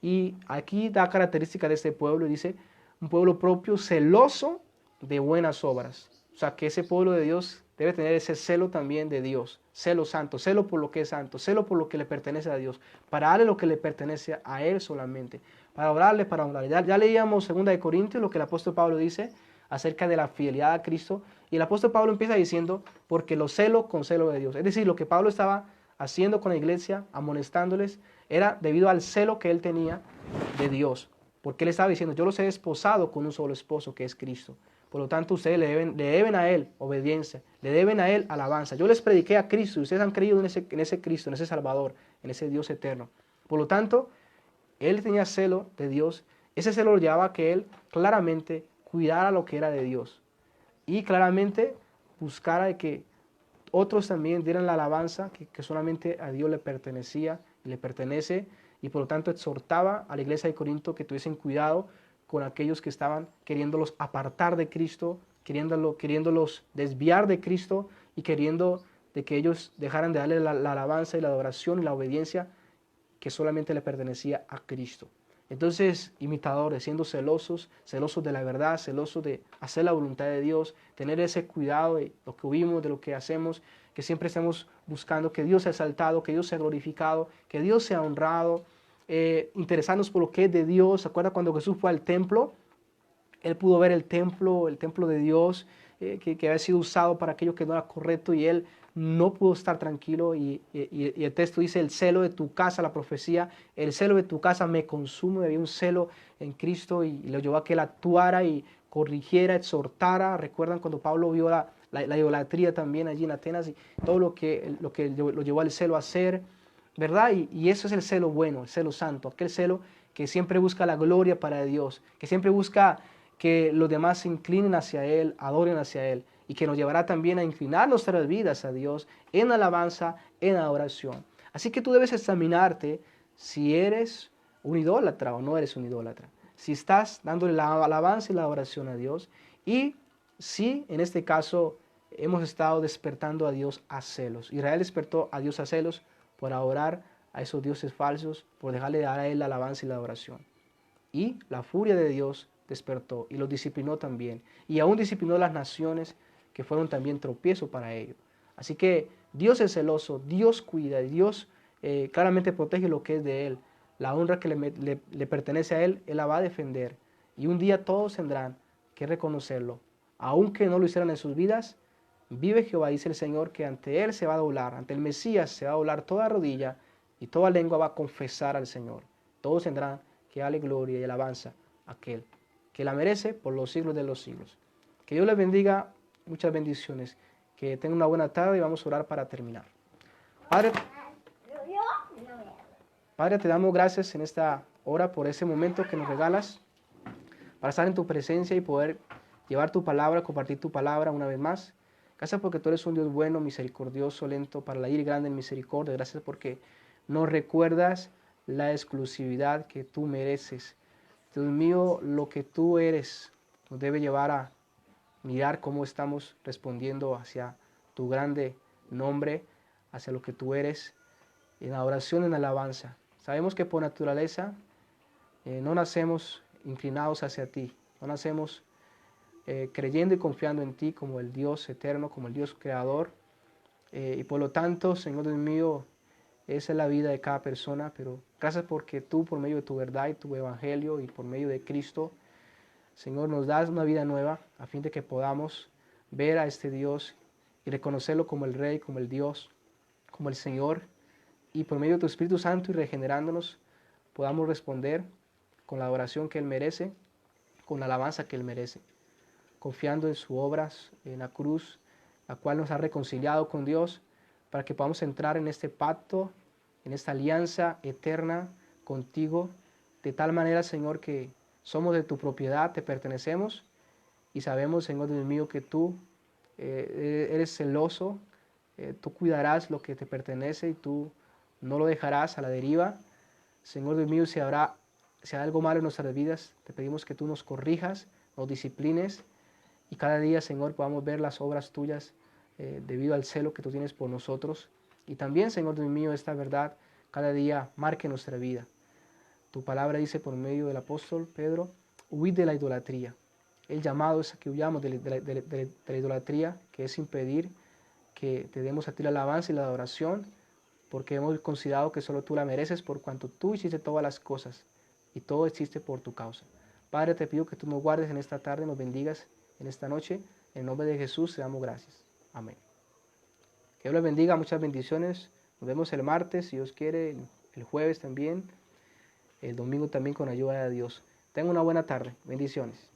Y aquí da características de este pueblo y dice, un pueblo propio celoso de buenas obras. O sea, que ese pueblo de Dios debe tener ese celo también de Dios, celo santo, celo por lo que es santo, celo por lo que le pertenece a Dios, para darle lo que le pertenece a Él solamente, para orarle, para honrarle. Ya leíamos 2 Corintios, lo que el apóstol Pablo dice acerca de la fidelidad a Cristo, y el apóstol Pablo empieza diciendo, porque lo celo con celo de Dios. Es decir, lo que Pablo estaba haciendo con la iglesia, amonestándoles, era debido al celo que él tenía de Dios, porque él estaba diciendo, yo los he desposado con un solo esposo que es Cristo. Por lo tanto, ustedes le deben a Él obediencia, le deben a Él alabanza. Yo les prediqué a Cristo y ustedes han creído en ese Cristo, en ese Salvador, en ese Dios eterno. Por lo tanto, Él tenía celo de Dios. Ese celo lo llevaba a que Él claramente cuidara lo que era de Dios y claramente buscara de que otros también dieran la alabanza que solamente a Dios le pertenecía y le pertenece, y por lo tanto exhortaba a la iglesia de Corinto que tuviesen cuidado con aquellos que estaban queriéndolos apartar de Cristo, queriéndolos desviar de Cristo y queriendo de que ellos dejaran de darle la alabanza y la adoración y la obediencia que solamente le pertenecía a Cristo. Entonces, imitadores, siendo celosos de la verdad, celosos de hacer la voluntad de Dios, tener ese cuidado de lo que oímos, de lo que hacemos, que siempre estemos buscando que Dios sea exaltado, que Dios sea glorificado, que Dios sea honrado, interesarnos por lo que es de Dios. ¿Se acuerda cuando Jesús fue al templo? Él pudo ver el templo de Dios, que había sido usado para aquello que no era correcto, y él no pudo estar tranquilo. Y el texto dice, el celo de tu casa, la profecía, el celo de tu casa me consume. Había un celo en Cristo y lo llevó a que él actuara y corrigiera, exhortara. Recuerdan cuando Pablo vio la idolatría también allí en Atenas y todo lo que lo llevó al celo a hacer, ¿verdad? Y eso es el celo bueno, el celo santo, aquel celo que siempre busca la gloria para Dios, que siempre busca que los demás se inclinen hacia Él, adoren hacia Él, y que nos llevará también a inclinar nuestras vidas a Dios en alabanza, en adoración. Así que tú debes examinarte si eres un idólatra o no eres un idólatra, si estás dándole la alabanza y la adoración a Dios, y si en este caso hemos estado despertando a Dios a celos. Israel despertó a Dios a celos por adorar a esos dioses falsos, por dejarle dar a Él la alabanza y la adoración. Y la furia de Dios despertó y los disciplinó también. Y aún disciplinó las naciones que fueron también tropiezo para ellos. Así que Dios es celoso, Dios cuida, Dios claramente protege lo que es de Él. La honra que le pertenece a Él, Él la va a defender. Y un día todos tendrán que reconocerlo. Aunque no lo hicieran en sus vidas, vive Jehová, dice el Señor, que ante Él se va a doblar, ante el Mesías se va a doblar toda rodilla y toda lengua va a confesar al Señor. Todos tendrán que darle gloria y alabanza a aquel que la merece por los siglos de los siglos. Que Dios les bendiga, muchas bendiciones. Que tengan una buena tarde y vamos a orar para terminar. Padre, te damos gracias en esta hora por ese momento que nos regalas para estar en tu presencia y poder llevar tu palabra, compartir tu palabra una vez más. Gracias porque tú eres un Dios bueno, misericordioso, lento para la ira y grande en misericordia. Gracias porque nos recuerdas la exclusividad que tú mereces. Dios mío, lo que tú eres nos debe llevar a mirar cómo estamos respondiendo hacia tu grande nombre, hacia lo que tú eres, en adoración, en alabanza. Sabemos que por naturaleza no nacemos inclinados hacia ti, no nacemos creyendo y confiando en ti como el Dios eterno, como el Dios creador. Y por lo tanto, Señor Dios mío, esa es la vida de cada persona, pero gracias porque tú, por medio de tu verdad y tu evangelio y por medio de Cristo, Señor, nos das una vida nueva a fin de que podamos ver a este Dios y reconocerlo como el Rey, como el Dios, como el Señor, y por medio de tu Espíritu Santo y regenerándonos, podamos responder con la adoración que Él merece, con la alabanza que Él merece, confiando en sus obras, en la cruz, la cual nos ha reconciliado con Dios, para que podamos entrar en este pacto, en esta alianza eterna contigo, de tal manera, Señor, que somos de tu propiedad, te pertenecemos, y sabemos, Señor Dios mío, que tú eres celoso, tú cuidarás lo que te pertenece y tú no lo dejarás a la deriva. Señor Dios mío, si hay algo malo en nuestras vidas, te pedimos que tú nos corrijas, nos disciplines, y cada día, Señor, podamos ver las obras tuyas debido al celo que tú tienes por nosotros. Y también, Señor Dios mío, esta verdad cada día marque nuestra vida. Tu palabra dice por medio del apóstol Pedro, huid de la idolatría. El llamado es a que huyamos de la idolatría, que es impedir que te demos a ti la alabanza y la adoración, porque hemos considerado que solo tú la mereces por cuanto tú hiciste todas las cosas y todo existe por tu causa. Padre, te pido que tú nos guardes en esta tarde, nos bendigas en esta noche. En nombre de Jesús te damos gracias. Amén. Que Dios les bendiga, muchas bendiciones. Nos vemos el martes, si Dios quiere, el jueves también, el domingo también con ayuda de Dios. Tengan una buena tarde. Bendiciones.